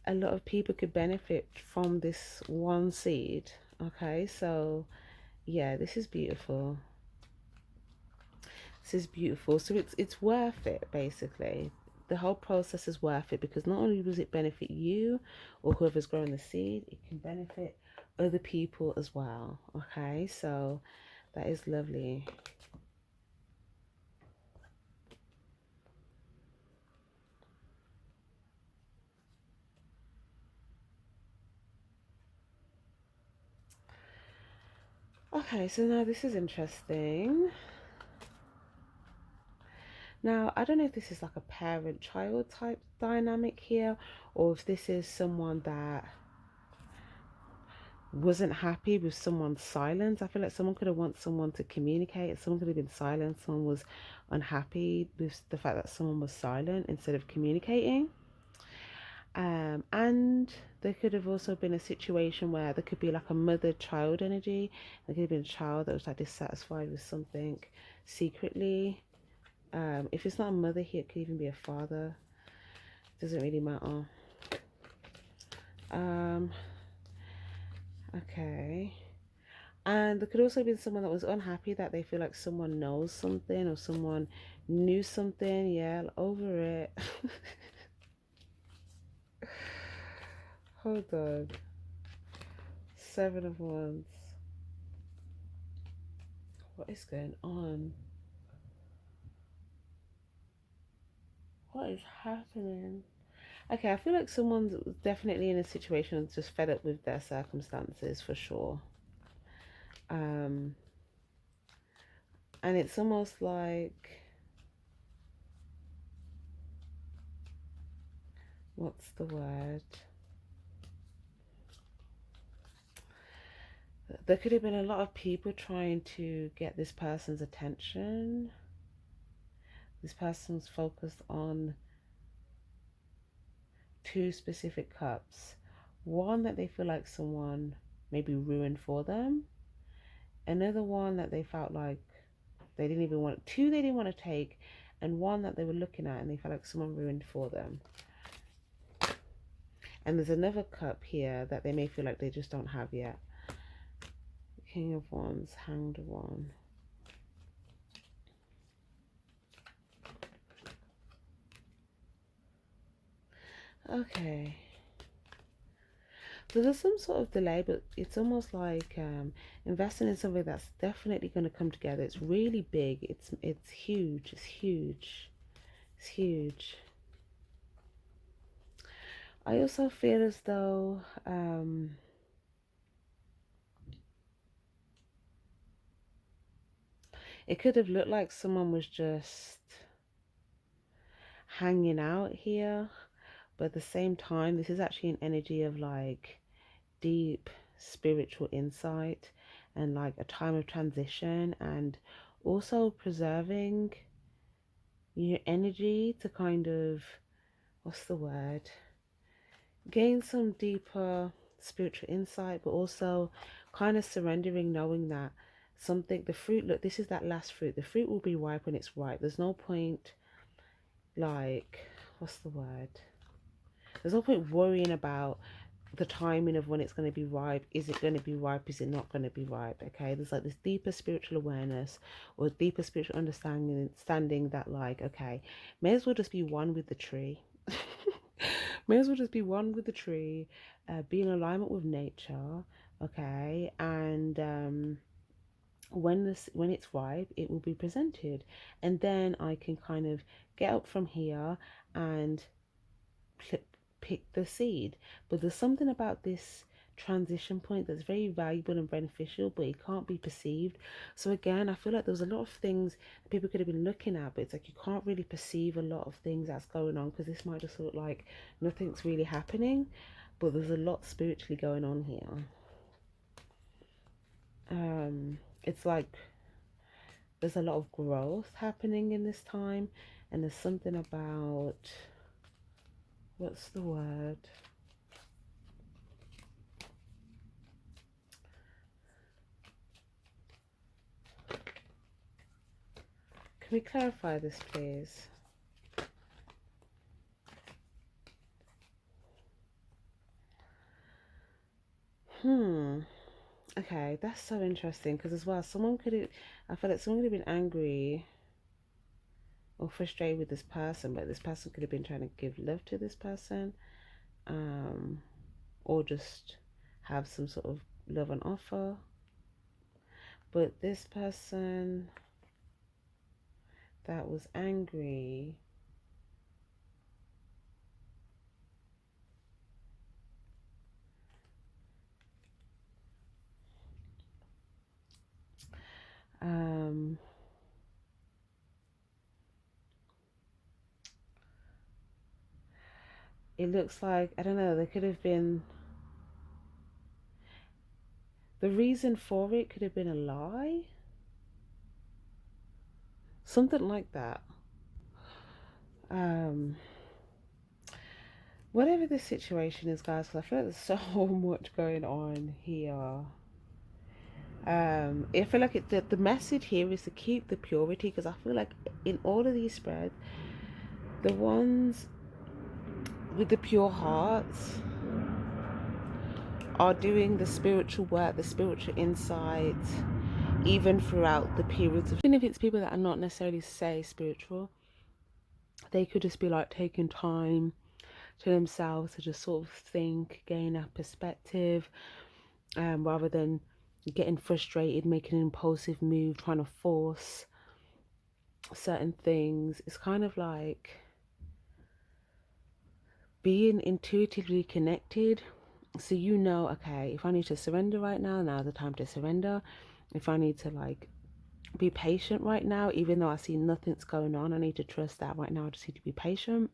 a lot of people could benefit from this one seed. Okay, so yeah, this is beautiful. This is beautiful. So it's worth it, basically. The whole process is worth it because not only does it benefit you or whoever's growing the seed, it can benefit other people as well. Okay, so that is lovely. Okay, so now this is interesting. Now, I don't know if this is like a parent-child type dynamic here, or if this is someone that wasn't happy with someone's silence. I feel like someone could have wanted someone to communicate, someone could have been silent, someone was unhappy with the fact that someone was silent instead of communicating. And there could have also been a situation where there could be like a mother-child energy. There could have been a child that was like dissatisfied with something secretly. If it's not a mother here, it could even be a father. It doesn't really matter. Okay. And there could also be someone that was unhappy that they feel like someone knows something or someone knew something. Yeah, over it. Hold on. Seven of Wands. What is going on? What is happening? Okay, I feel like someone's definitely in a situation just fed up with their circumstances for sure. Um, and it's almost like, what's the word? There could have been a lot of people trying to get this person's attention. This person's focused on two specific cups. One that they feel like someone maybe ruined for them. Another one that they felt like they didn't even want. Two they didn't want to take. And one that they were looking at and they felt like someone ruined for them. And there's another cup here that they may feel like they just don't have yet. King of Wands, Hanged One. Okay. So there's some sort of delay, but it's almost like investing in something that's definitely going to come together. It's really big. It's huge. It's huge. It's huge. I also feel as though It could have looked like someone was just hanging out here, but at the same time, this is actually an energy of like deep spiritual insight and like a time of transition, and also preserving your energy to kind of, what's the word, gain some deeper spiritual insight, but also kind of surrendering, knowing that something, the fruit, look, this is that last fruit. The fruit will be ripe when it's ripe. There's no point, like, what's the word? There's no point worrying about the timing of when it's going to be ripe. Is it going to be ripe? Is it not going to be ripe? Okay, there's like this deeper spiritual awareness or deeper spiritual understanding that, like, okay, may as well just be one with the tree. May as well just be one with the tree, be in alignment with nature. Okay, and when it's ripe, it will be presented, and then I can kind of get up from here and pick the seed. But there's something about this transition point that's very valuable and beneficial, but it can't be perceived. So again, I feel like there's a lot of things people could have been looking at, but it's like you can't really perceive a lot of things that's going on, because this might just look like nothing's really happening, but there's a lot spiritually going on here. It's like there's a lot of growth happening in this time, and there's something about, what's the word? Can we clarify this, please? Okay, that's so interesting, because as well, someone could have, I feel like someone could have been angry or frustrated with this person, but this person could have been trying to give love to this person, um, or just have some sort of love on offer. But this person that was angry, um, it looks like, I don't know, there could have been, the reason for it could have been a lie, something like that. Um, Whatever the situation is, guys, because I feel like there's so much going on here. I feel like the message here is to keep the purity, because I feel like in all of these spreads, the ones with the pure hearts are doing the spiritual work, the spiritual insight, even throughout the periods of, even if it's people that are not necessarily say spiritual, they could just be like taking time to themselves to just sort of think, gain a perspective, rather than getting frustrated, making an impulsive move, trying to force certain things. It's kind of like being intuitively connected. So you know, okay, if I need to surrender right now, now's the time to surrender. If I need to like be patient right now, even though I see nothing's going on, I need to trust that right now I just need to be patient.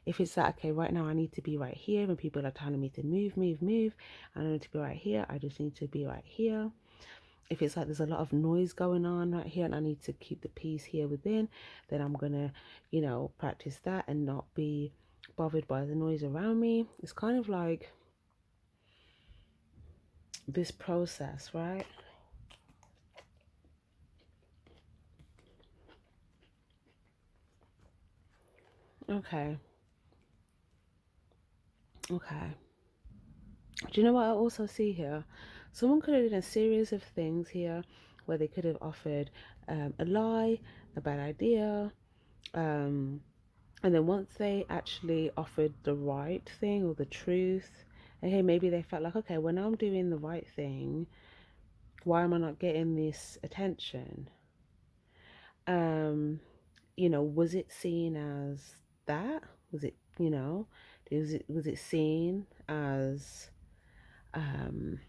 If it's that, okay, right now I need to be right here and people are telling me to move, I need to be right here, I just need to be right here. If it's like there's a lot of noise going on right here and I need to keep the peace here within, then I'm gonna, practice that and not be bothered by the noise around me. It's kind of like this process, right? Okay. Okay. Do you know what I also see here? Someone could have done a series of things here where they could have offered a lie, a bad idea, um, and then once they actually offered the right thing or the truth, okay, maybe they felt like, okay, when I'm doing the right thing, why am I not getting this attention? Um, was it seen as that? Was it, was it seen as um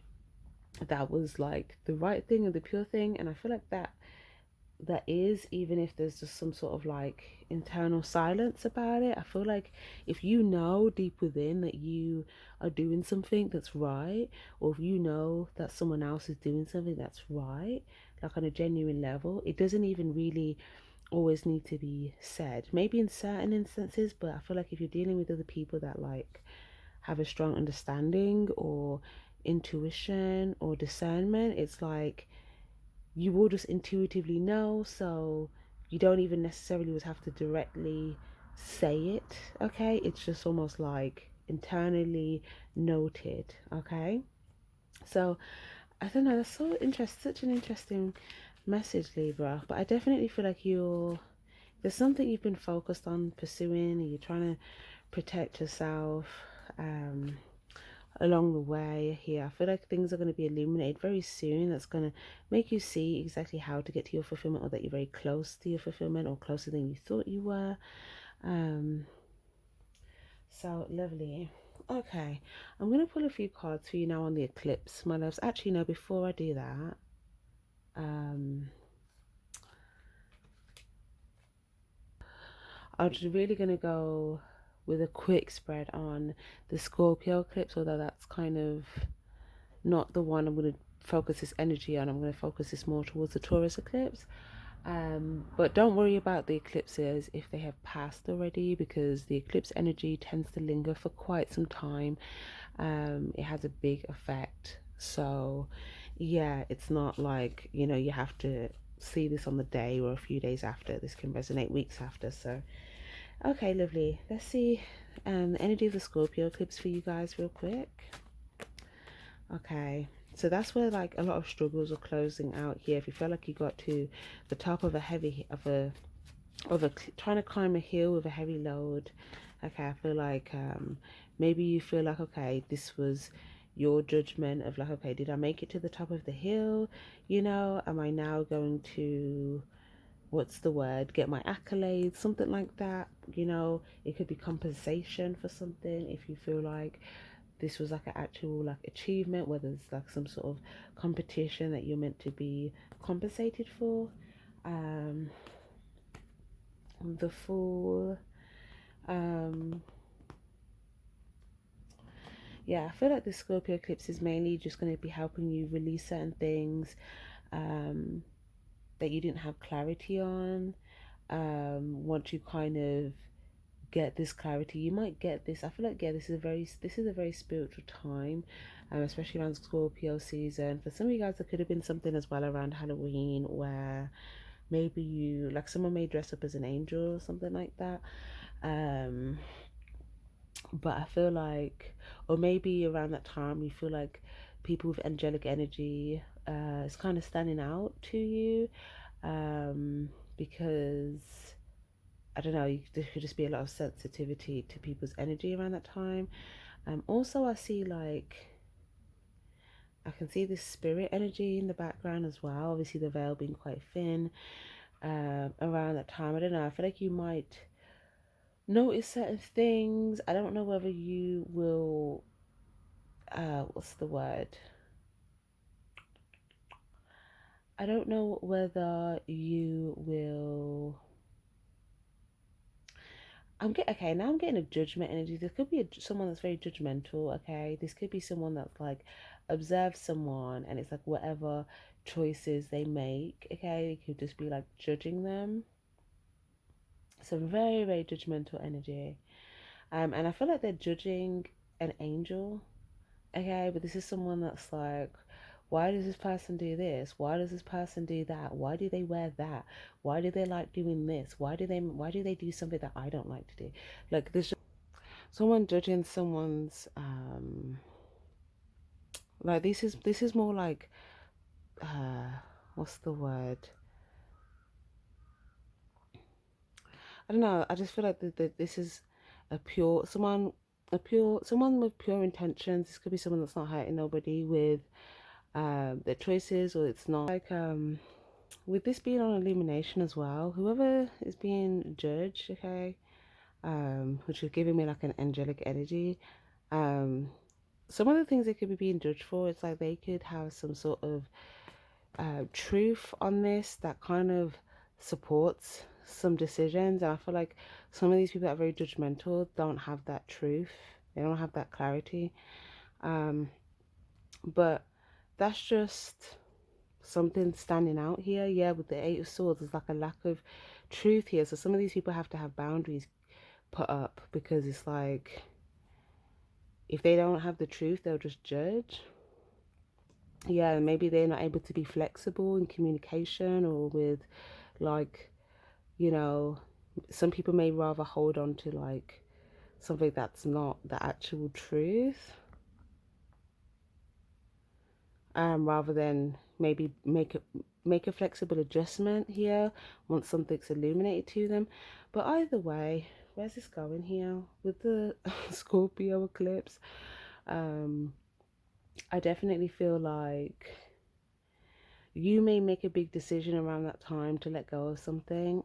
that was like the right thing or the pure thing? And I feel like that there is, even if there's just some sort of like internal silence about it. I feel like if you know deep within that you are doing something that's right, or if you know that someone else is doing something that's right, like on a genuine level, it doesn't even really always need to be said. Maybe in certain instances, but I feel like if you're dealing with other people that like have a strong understanding or intuition or discernment, it's like you will just intuitively know, so you don't even necessarily always have to directly say it. Okay, it's just almost like internally noted. Okay, so I don't know, that's so interesting, such an interesting message, Libra. But I definitely feel like there's something you've been focused on pursuing, and you're trying to protect yourself um along the way here. I feel like things are going to be illuminated very soon. That's going to make you see exactly how to get to your fulfillment, or that you're very close to your fulfillment, or closer than you thought you were. Um, so lovely. Okay, I'm going to pull a few cards for you now on the eclipse, my loves. Actually, no, before I do that, um, I'm just really going to go with a quick spread on the Scorpio eclipse, although that's kind of not the one I'm going to focus this energy on. I'm going to focus this more towards the Taurus eclipse. But don't worry about the eclipses if they have passed already, because the eclipse energy tends to linger for quite some time. It has a big effect. So, yeah, it's not like, you have to see this on the day or a few days after. This can resonate weeks after. So, okay, lovely. Let's see the energy of the Scorpio eclipse for you guys, real quick. Okay, so that's where like a lot of struggles are closing out here. If you feel like you got to the top of a heavy of a trying to climb a hill with a heavy load, okay, I feel like maybe you feel like, okay, this was your judgment of like, okay, did I make it to the top of the hill? Am I now going to, what's the word, get my accolades, something like that? It could be compensation for something if you feel like this was like an actual like achievement, whether it's like some sort of competition that you're meant to be compensated for. um the Fool. um yeah, I feel like the Scorpio eclipse is mainly just going to be helping you release certain things um that you didn't have clarity on. Once you kind of get this clarity, you might get this, I feel like, yeah, this is a very spiritual time, especially around Scorpio season. For some of you guys, there could have been something as well around Halloween, where maybe you, like, someone may dress up as an angel or something like that. um but I feel like, or maybe around that time you feel like people with angelic energy is kind of standing out to you, because I don't know, there could just be a lot of sensitivity to people's energy around that time. Also, I see like, I can see this spirit energy in the background as well. Obviously, the veil being quite thin around that time. I don't know. I feel like you might notice certain things. I don't know whether you will. What's the word? I don't know whether you will. Okay. Now I'm getting a judgment energy. This could be someone that's very judgmental. Okay, this could be someone that's like observes someone, and it's like whatever choices they make. Okay, it could just be like judging them. Some very very judgmental energy. And I feel like they're judging an angel. Okay, but this is someone that's like, why does this person do this? Why does this person do that? Why do they wear that? Why do they like doing this? Why do they do something that I don't like to do? Like, there's just someone judging someone's like, this is more like uh what's the word? I don't know. I just feel like this is a pure someone, someone with pure intentions. This could be someone that's not hurting nobody with their choices, or it's not like, with this being on illumination as well, whoever is being judged, okay, which is giving me like an angelic energy. um some of the things they could be being judged for, it's like they could have some sort of truth on this that kind of supports some decisions. And I feel like some of these people that are very judgmental don't have that truth. They don't have that clarity. But that's just something standing out here. Yeah, with the Eight of Swords, there's like a lack of truth here. So some of these people have to have boundaries put up, because it's like if they don't have the truth, they'll just judge. Yeah, maybe they're not able to be flexible in communication, or with like, you know, some people may rather hold on to like something that's not the actual truth, rather than maybe make a flexible adjustment here once something's illuminated to them. But either way, where's this going here with the Scorpio eclipse? I definitely feel like you may make a big decision around that time to let go of something,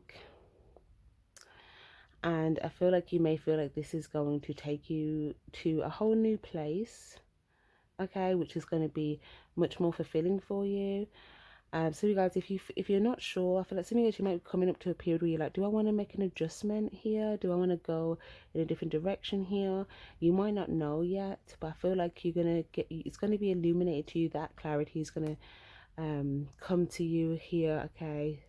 and I feel like you may feel like this is going to take you to a whole new place, okay, which is going to be much more fulfilling for you. So you guys, if you're not sure, I feel like some of you guys, you might be coming up to a period where you're like, do I want to make an adjustment here? Do I want to go in a different direction here? You might not know yet, but I feel like you're gonna get, it's going to be illuminated to you. That clarity is going to come to you here, okay,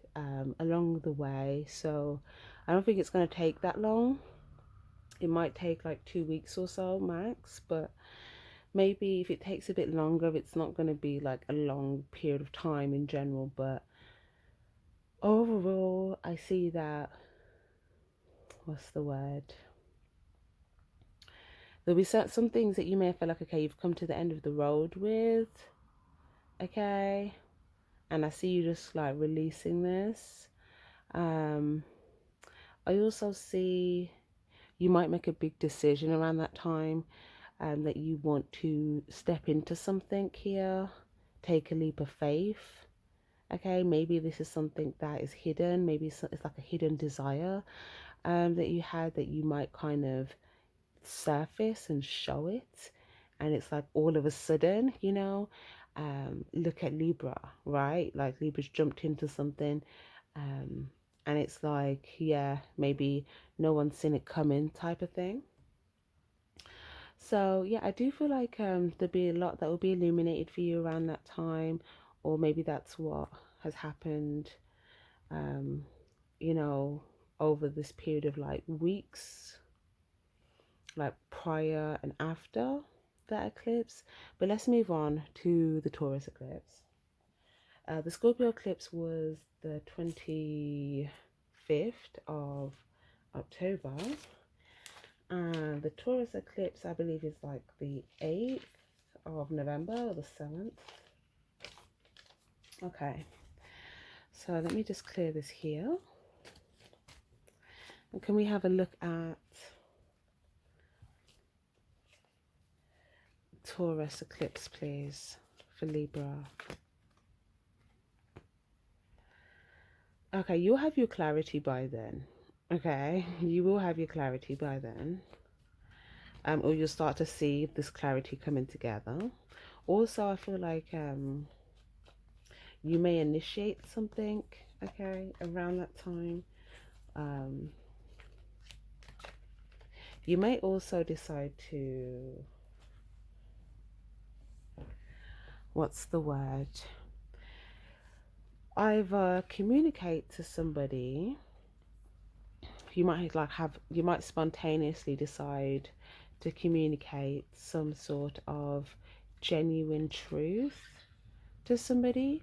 along the way. So I don't think it's going to take that long. It might take like 2 weeks or so max, but maybe if it takes a bit longer, it's not going to be like a long period of time in general. But overall, I see that, what's the word? There'll be some things that you may feel like, okay, you've come to the end of the road with, okay, and I see you just like releasing this. I also see you might make a big decision around that time, that you want to step into something here, take a leap of faith. Okay, maybe this is something that is hidden. Maybe it's like a hidden desire that you had, that you might kind of surface and show it. And it's like all of a sudden, look at Libra, right? Like Libra's jumped into something, and it's like, yeah, maybe no one's seen it coming type of thing. So yeah, I do feel like there'll be a lot that will be illuminated for you around that time, or maybe that's what has happened, um, you know, over this period of like weeks, like prior and after that eclipse. But let's move on to the Taurus eclipse. The Scorpio eclipse was the 25th of October. And the Taurus eclipse, I believe, is like the 8th of November or the 7th. Okay, so let me just clear this here. And can we have a look at Taurus eclipse, please, for Libra? Okay, you'll have your clarity by then. Okay, you will have your clarity by then. Or you'll start to see this clarity coming together. Also, I feel like you may initiate something, okay, around that time. You may also decide to, what's the word? Either communicate to somebody. You might spontaneously decide to communicate some sort of genuine truth to somebody,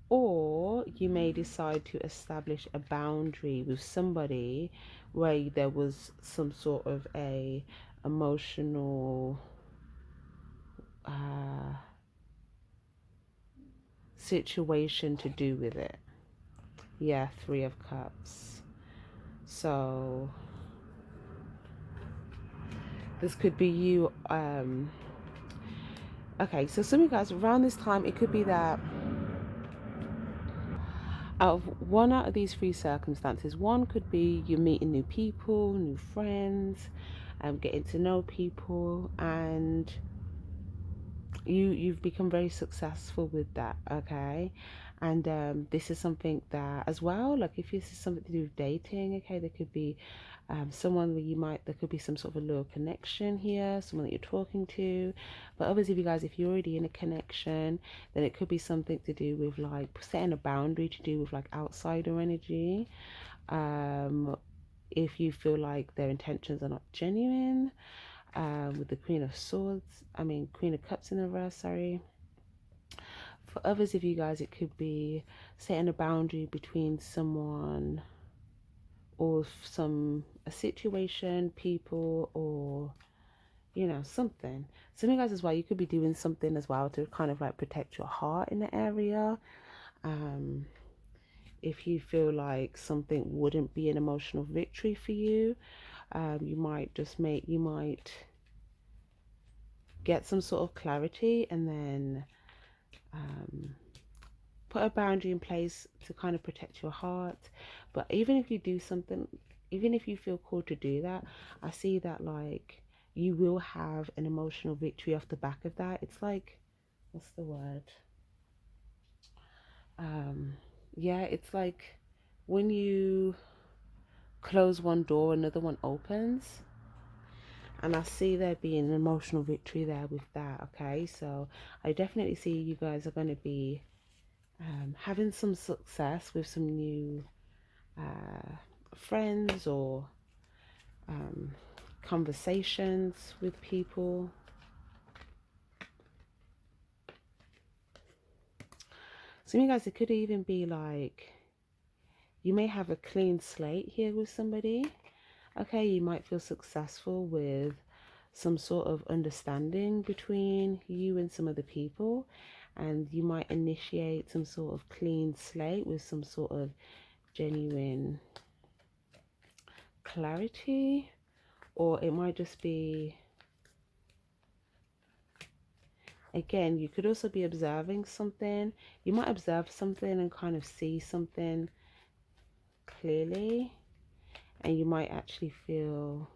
or you may decide to establish a boundary with somebody where there was some sort of a emotional situation to do with it. Yeah, Three of Cups. So this could be you. Okay, so some of you guys around this time, it could be that out of these three circumstances, one could be you're meeting new people, new friends, getting to know people, and you've become very successful with that, okay? And this is something that as well, like if this is something to do with dating, okay, there could be someone where there could be some sort of a little connection here, someone that you're talking to. But obviously, if you're already in a connection, then it could be something to do with like setting a boundary, to do with like outsider energy. um if you feel like their intentions are not genuine, with the Queen of Cups in the reverse, sorry. For others of you guys, it could be setting a boundary between someone or a situation, people, or something. Some of you guys as well, you could be doing something as well to kind of like protect your heart in the area. Um, if you feel like something wouldn't be an emotional victory for you, you might get some sort of clarity and then um, put a boundary in place to kind of protect your heart. But even if you do something, even if you feel called to do that, I see that like you will have an emotional victory off the back of that. It's like, what's the word? Um, yeah, it's like when you close one door, another one opens. And I see there being an emotional victory there with that, okay? So I definitely see you guys are going to be having some success with some new friends or um, conversations with people. Some of you guys, it could even be like you may have a clean slate here with somebody. Okay, you might feel successful with some sort of understanding between you and some other people, and you might initiate some sort of clean slate with some sort of genuine clarity. Or it might just be, again, you could also be observing something. You might observe something and kind of see something clearly, and you might actually feel,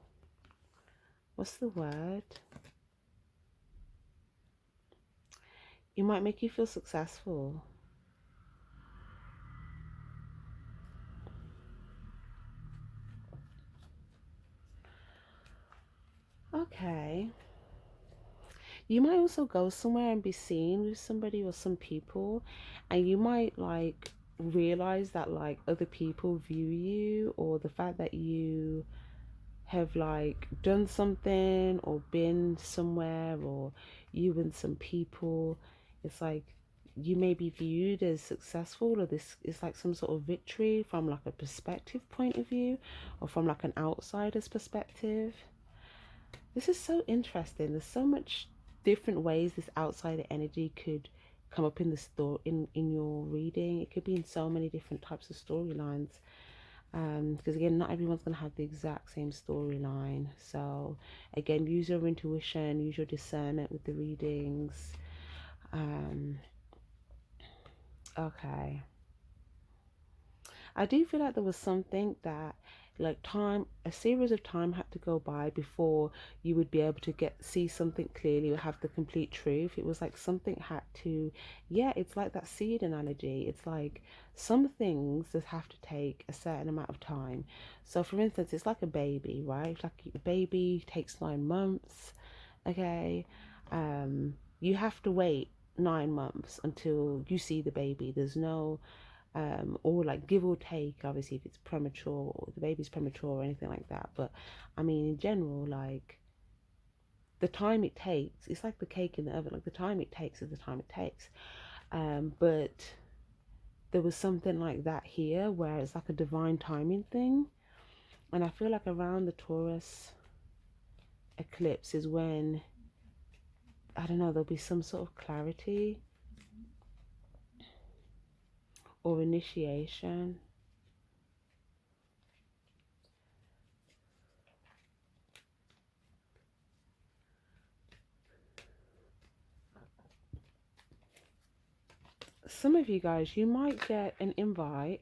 what's the word? It might make you feel successful. Okay. You might also go somewhere and be seen with somebody or some people, and you might like realize that like other people view you, or the fact that you have like done something or been somewhere, or you and some people, it's like you may be viewed as successful, or this is like some sort of victory from like a perspective point of view, or from like an outsider's perspective. This is so interesting. There's so much different ways this outsider energy could come up in the story, in your reading. It could be in so many different types of storylines. Because again, not everyone's gonna have the exact same storyline. So again, use your intuition, use your discernment with the readings. Um, okay. I do feel like there was something that like a series of time had to go by before you would be able to see something clearly or have the complete truth. It was like something had to, yeah, it's like that seed analogy. It's like some things just have to take a certain amount of time. So for instance, it's like a baby, right? Like a baby takes 9 months, okay? You have to wait 9 months until you see the baby. There's no or like give or take, obviously, if it's premature or the baby's premature or anything like that. But I mean, in general, like the time it takes, it's like the cake in the oven. Like the time it takes is the time it takes. But there was something like that here where it's like a divine timing thing. And I feel like around the Taurus eclipse is when, I don't know, there'll be some sort of clarity or initiation. Some of you guys, you might get an invite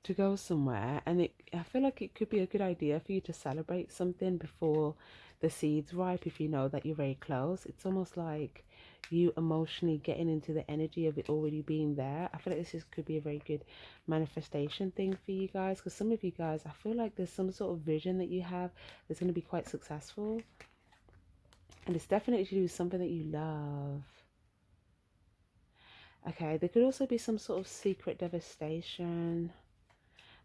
to go somewhere, and I feel like it could be a good idea for you to celebrate something before the seeds ripe if you know that you're very close. It's almost like you emotionally getting into the energy of it already being there. I feel like could be a very good manifestation thing for you guys, because some of you guys, I feel like there's some sort of vision that you have that's going to be quite successful, and it's definitely to do with something that you love. Okay, there could also be some sort of secret devastation.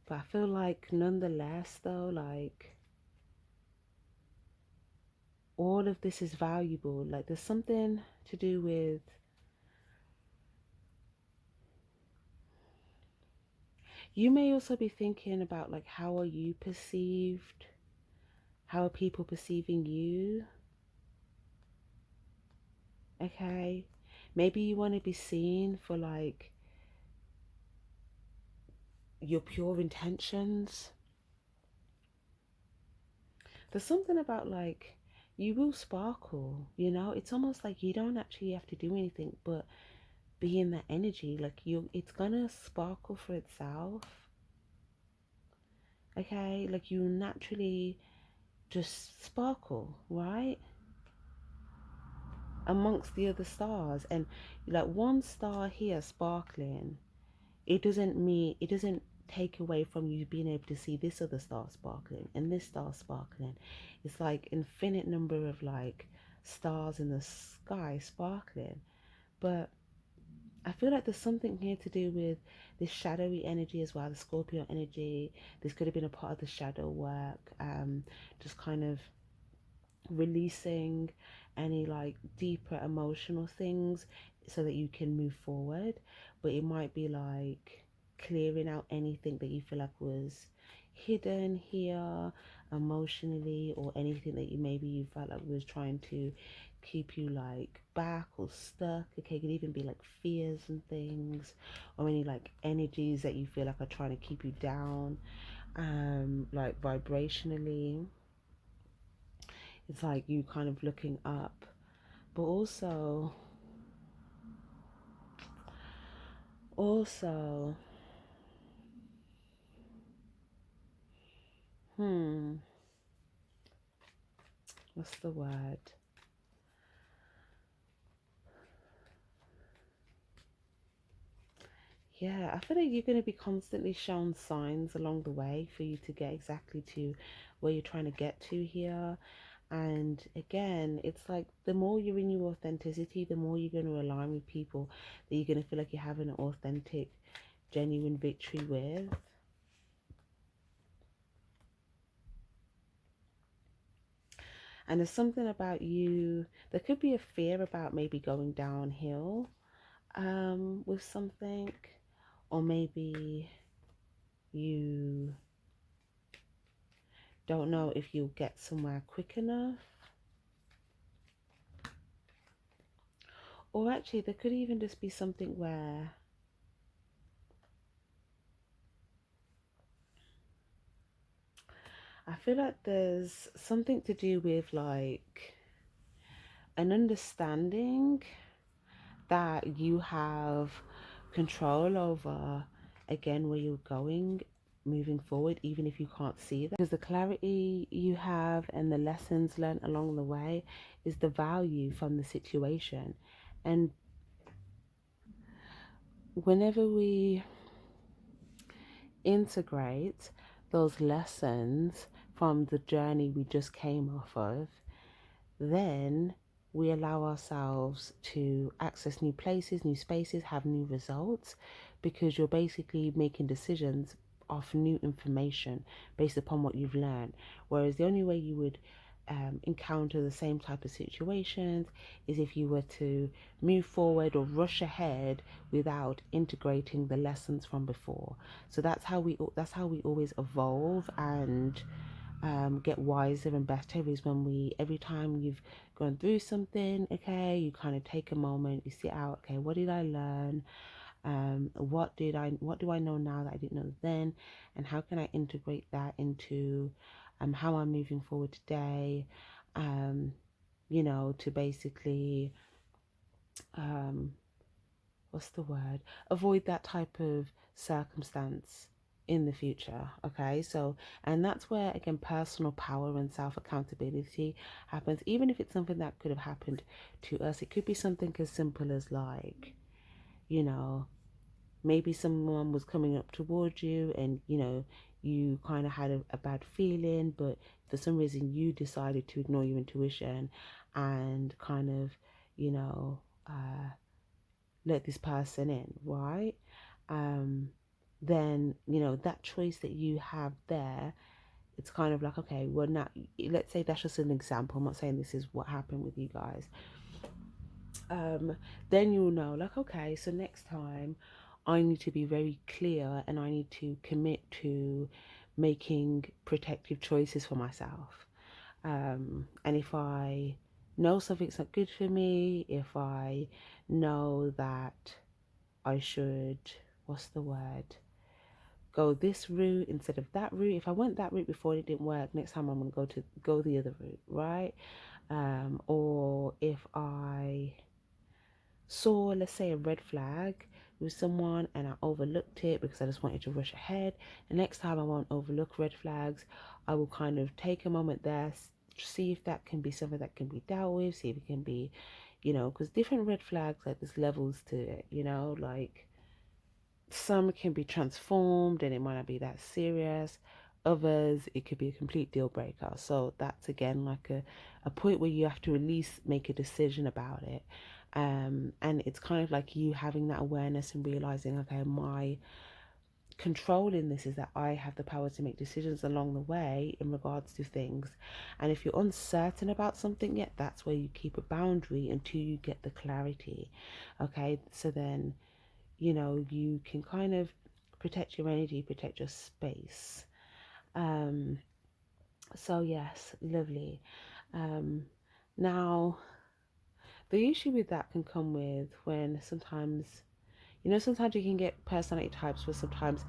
But I feel like nonetheless though, like all of this is valuable. Like there's something to do with, you may also be thinking about like, how are you perceived? How are people perceiving you? Okay. Maybe you want to be seen for like your pure intentions. There's something about like, you will sparkle, you know? It's almost like you don't actually have to do anything but be in that energy. Like it's gonna sparkle for itself. Okay, like you naturally just sparkle, right? Amongst the other stars. And like one star here sparkling, it doesn't take away from you being able to see this other star sparkling and this star sparkling. It's like infinite number of like stars in the sky sparkling. But I feel like there's something here to do with this shadowy energy as well, the Scorpio energy. This could have been a part of the shadow work, just kind of releasing any like deeper emotional things so that you can move forward. But it might be like clearing out anything that you feel like was hidden here emotionally, or anything that you felt like was trying to keep you like back or stuck. Okay, it could even be like fears and things, or any like energies that you feel like are trying to keep you down, like vibrationally. It's like you kind of looking up, but also, hmm, what's the word? Yeah, I feel like you're going to be constantly shown signs along the way for you to get exactly to where you're trying to get to here. And again, it's like the more you're in your authenticity, the more you're going to align with people that you're going to feel like you're having an authentic, genuine victory with. And there's something about you, there could be a fear about maybe going downhill with something, or maybe you don't know if you'll get somewhere quick enough. Or actually, there could even just be something where I feel like there's something to do with like an understanding that you have control over, again, where you're going moving forward, even if you can't see that, because the clarity you have and the lessons learned along the way is the value from the situation. And whenever we integrate those lessons from the journey we just came off of, then we allow ourselves to access new places, new spaces, have new results, because you're basically making decisions off new information based upon what you've learned. Whereas the only way you would encounter the same type of situations is if you were to move forward or rush ahead without integrating the lessons from before. So that's how we always evolve and get wiser and better, is when every time you've gone through something, okay, you kind of take a moment, you sit out, okay, what did I learn? What do I know now that I didn't know then? And how can I integrate that into how I'm moving forward today? To basically, um, what's the word? Avoid that type of circumstance in the future. Okay, so, and that's where again personal power and self accountability happens. Even if it's something that could have happened to us, it could be something as simple as like, you know, maybe someone was coming up towards you and you kind of had a bad feeling, but for some reason you decided to ignore your intuition and kind of, you know, let this person in, right? um, then that choice that you have there, it's kind of like, okay, well, now let's say that's just an example. I'm not saying this is what happened with you guys. Then you'll know, like, okay, so next time I need to be very clear and I need to commit to making protective choices for myself. And if I know something's not good for me, if I know that I should, what's the word? Go this route instead of that route. If I went that route before and it didn't work, next time I'm gonna go the other route, right? Or if I saw, let's say, a red flag with someone and I overlooked it because I just wanted to rush ahead, the next time I won't overlook red flags. I will kind of take a moment there, see if that can be something that can be dealt with, see if it can be, because different red flags, like there's levels to it, like some can be transformed and it might not be that serious. Others, it could be a complete deal breaker. So that's again like a point where you have to at least make a decision about it. And it's kind of like you having that awareness and realizing, okay, my control in this is that I have the power to make decisions along the way in regards to things. And if you're uncertain about something yet, that's where you keep a boundary until you get the clarity. Okay, so then you can kind of protect your energy, protect your space. So yes, lovely. Um, Now, the issue with that can come with when sometimes, sometimes you can get personality types where sometimes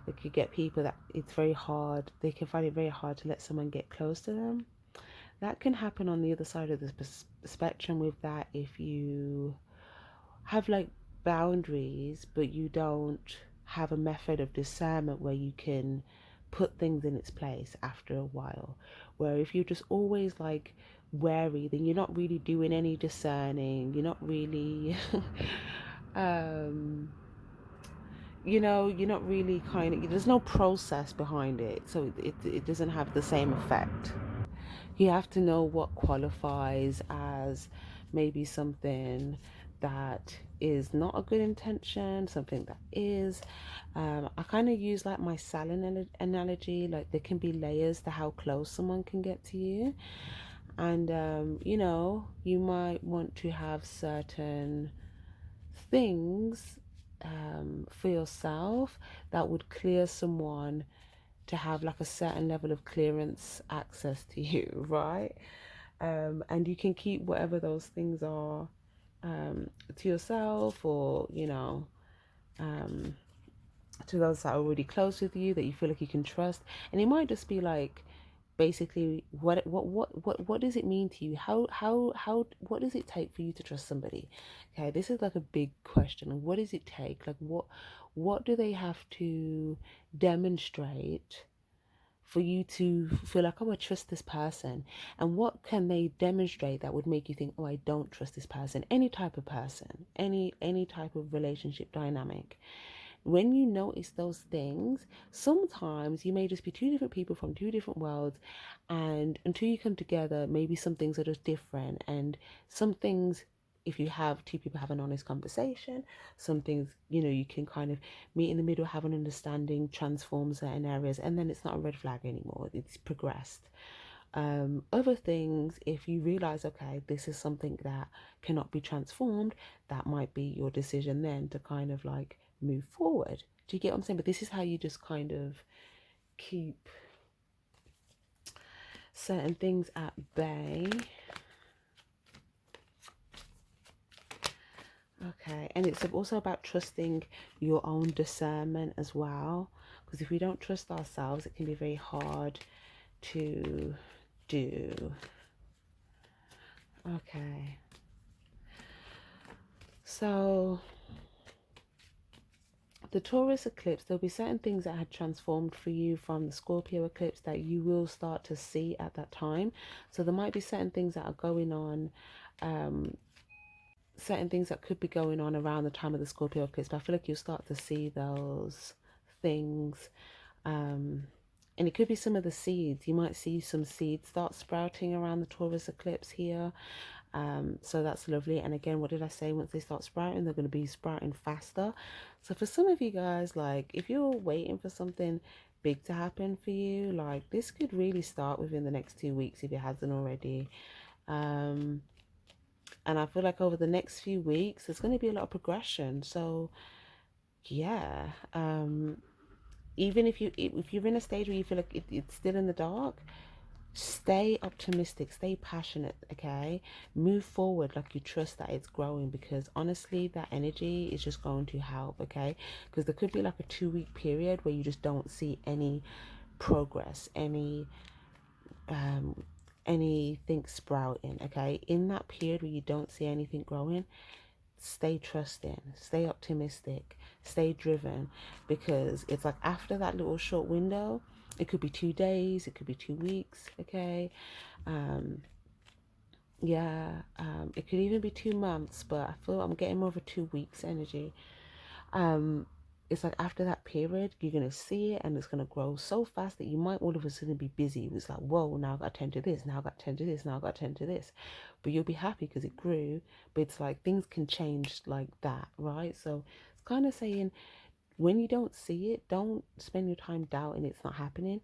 you could get people that it's very hard, they can find it very hard to let someone get close to them. That can happen on the other side of the spectrum with that if you have like boundaries, but you don't have a method of discernment where you can put things in its place after a while. Where if you're just always like wary, then you're not really doing any discerning. You're not really, um, you're not really kind of, there's no process behind it. So it doesn't have the same effect. You have to know what qualifies as maybe something that is not a good intention, something that is. I kind of use like my salad analogy, like there can be layers to how close someone can get to you. And, you might want to have certain things for yourself that would clear someone to have like a certain level of clearance access to you, right? And you can keep whatever those things are to yourself, or um, to those that are already close with you that you feel like you can trust. And it might just be like basically what does it mean to you? How what does it take for you to trust somebody? Okay, this is like a big question. What does it take? Like what do they have to demonstrate for you to feel like, oh, I trust this person? And what can they demonstrate that would make you think, oh, I don't trust this person? Any type of person, any type of relationship dynamic. When you notice those things, sometimes you may just be two different people from two different worlds, and until you come together, maybe some things are just different. And some things, if you have two people have an honest conversation, some things, you can kind of meet in the middle, have an understanding, transform certain areas, and then it's not a red flag anymore. It's progressed. Other things, if you realize, okay, this is something that cannot be transformed, that might be your decision then to kind of like move forward. Do you get what I'm saying? But this is how you just kind of keep certain things at bay. Okay, and it's also about trusting your own discernment as well, because if we don't trust ourselves, it can be very hard to do. Okay, so the Taurus eclipse, there'll be certain things that had transformed for you from the Scorpio eclipse that you will start to see at that time. So there might be certain things that are going on, certain things that could be going on around the time of the Scorpio eclipse, but I feel like you'll start to see those things. And it could be some of the seeds. You might see some seeds start sprouting around the Taurus eclipse here. So that's lovely. And again, what did I say? Once they start sprouting, they're going to be sprouting faster. So for some of you guys, like if you're waiting for something big to happen for you, like this could really start within the next 2 weeks if it hasn't already. And I feel like over the next few weeks, there's going to be a lot of progression. So yeah, even if you're in a stage where you feel like it's still in the dark, stay optimistic, stay passionate, okay? Move forward like you trust that it's growing, because honestly that energy is just going to help, okay? Because there could be like a 2 week period where you just don't see any progress, anything sprouting, okay? In that period where you don't see anything growing, stay trusting, stay optimistic, stay driven, because it's like after that little short window, it could be 2 days, it could be 2 weeks, okay? It could even be 2 months, but I feel I'm getting more of a 2 weeks energy. It's like after that period, you're gonna see it and it's gonna grow so fast that you might all of a sudden be busy. It's like, whoa, now I've got to tend to this, now I've got to tend to this, now I've got to tend to this. But you'll be happy because it grew. But it's like things can change like that, right? So it's kind of saying when you don't see it, don't spend your time doubting it's not happening.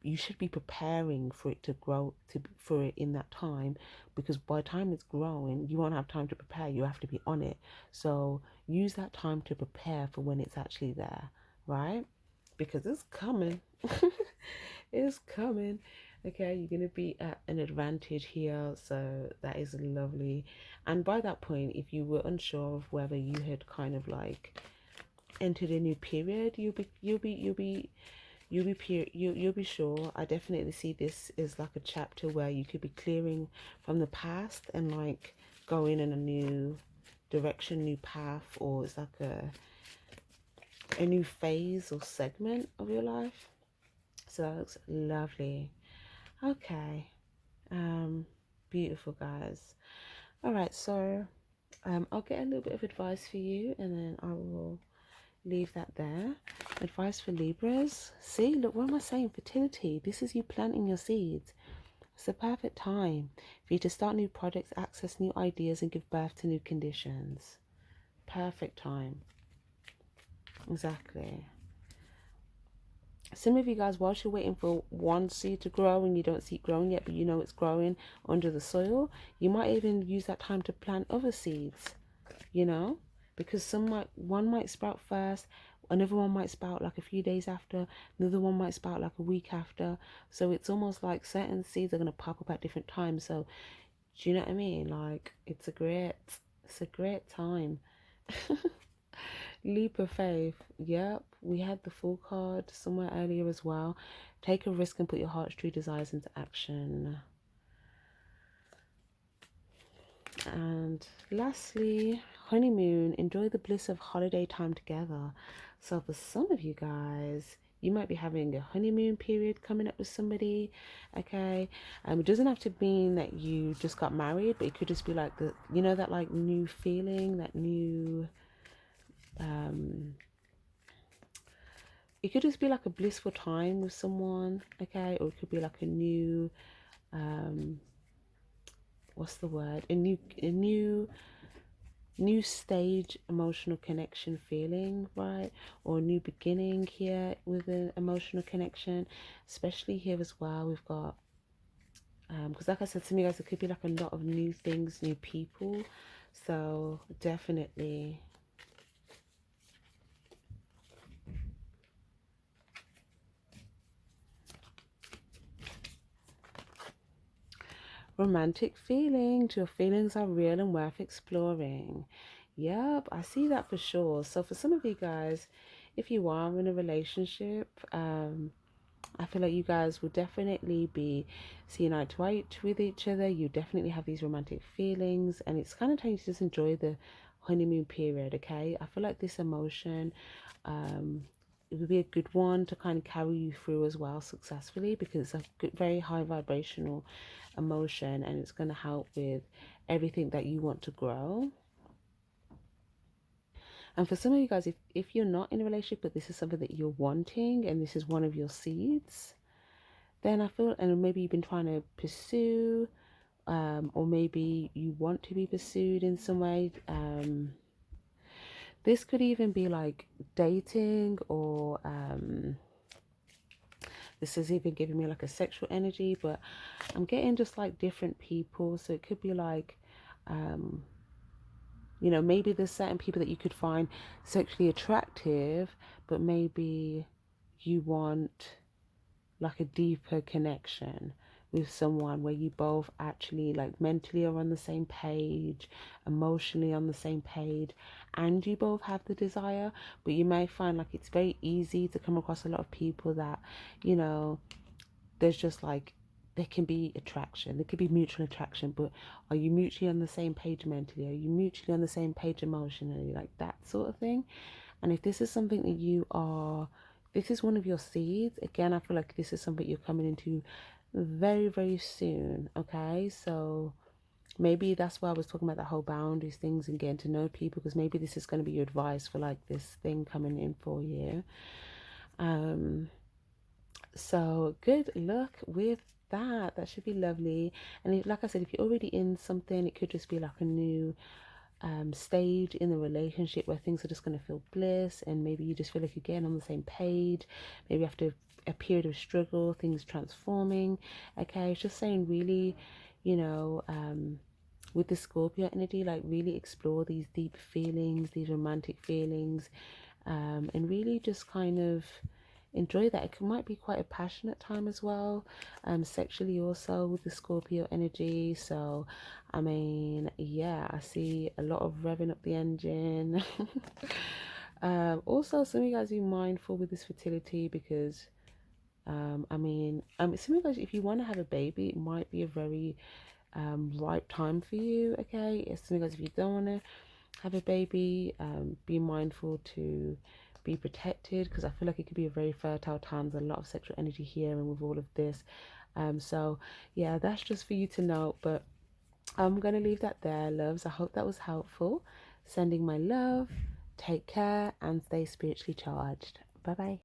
You should be preparing for it to grow, for it in that time, because by the time it's growing, you won't have time to prepare. You have to be on it. So use that time to prepare for when it's actually there, right? Because it's coming. It's coming. Okay, you're going to be at an advantage here, so that is lovely. And by that point, if you were unsure of whether you had kind of like entered a new period, you'll be sure. I definitely see this as like a chapter where you could be clearing from the past and like going in a new direction, new path, or it's like a new phase or segment of your life. So that looks lovely. Okay. Beautiful, guys. All right, so I'll get a little bit of advice for you and then I will leave that there. Advice for Libras. See, look, what am I saying? Fertility. This is you planting your seeds. It's the perfect time for you to start new projects, access new ideas, and give birth to new conditions. Perfect time. Exactly. Some of you guys, whilst you're waiting for one seed to grow and you don't see it growing yet, but you know it's growing under the soil, you might even use that time to plant other seeds, you know, because one might sprout first, another one might sprout like a few days after, another one might sprout like a week after. So it's almost like certain seeds are going to pop up at different times. So do you know what I mean? Like it's a great time. Leap of faith. Yep, we had the Fool card somewhere earlier as well. Take a risk and put your heart's true desires into action. And lastly, honeymoon. Enjoy the bliss of holiday time together. So for some of you guys, you might be having a honeymoon period coming up with somebody, okay? It doesn't have to mean that you just got married, but it could just be like that like new feeling, that new it could just be like a blissful time with someone, okay? Or it could be like a new what's the word, a new stage emotional connection feeling, right? Or a new beginning here with an emotional connection. Especially here as well, we've got because like I said, to me guys, it could be like a lot of new things, new people. So definitely romantic feelings. Your feelings are real and worth exploring. Yep, I see that for sure. So for some of you guys, if you are in a relationship, I feel like you guys will definitely be seeing eye to eye with each other. You definitely have these romantic feelings, and it's kind of time to just enjoy the honeymoon period, okay? I feel like this emotion, it would be a good one to kind of carry you through as well successfully, because it's a good, very high vibrational emotion, and it's going to help with everything that you want to grow. And for some of you guys, if you're not in a relationship, but this is something that you're wanting and this is one of your seeds, then I feel, and maybe you've been trying to pursue, or maybe you want to be pursued in some way. This could even be like dating, or this is even giving me like a sexual energy, but I'm getting just like different people. So it could be like, you know, maybe there's certain people that you could find sexually attractive, but maybe you want like a deeper connection with someone where you both actually like mentally are on the same page, emotionally on the same page, and you both have the desire. But you may find like it's very easy to come across a lot of people that, you know, there's just like, there can be attraction, there could be mutual attraction, but are you mutually on the same page mentally, are you mutually on the same page emotionally, like that sort of thing. And if this is something that you are, this is one of your seeds, again, I feel like this is something you're coming into very, very soon, okay? So maybe that's why I was talking about the whole boundaries things and getting to know people, because maybe this is going to be your advice for like this thing coming in for you. So good luck with that. That should be lovely. And if, like I said, if you're already in something, it could just be like a new stage in the relationship where things are just going to feel bliss, and maybe you just feel like you're getting on the same page. Maybe after a period of struggle, things transforming. Okay, it's just saying really, you know, with the Scorpio energy, like really explore these deep feelings, these romantic feelings, and really just kind of enjoy that. It might be quite a passionate time as well, sexually also with the Scorpio energy. So I mean, yeah, I see a lot of revving up the engine. Also, some of you guys be mindful with this fertility, because I mean, some of you guys, if you want to have a baby, it might be a very right time for you. Okay, some of you guys, if you don't want to have a baby, be mindful to be protected, because I feel like it could be a very fertile time. There's a lot of sexual energy here, and with all of this, so yeah, that's just for you to know. But I'm gonna leave that there, loves. I hope that was helpful. Sending my love. Take care and stay spiritually charged. Bye bye.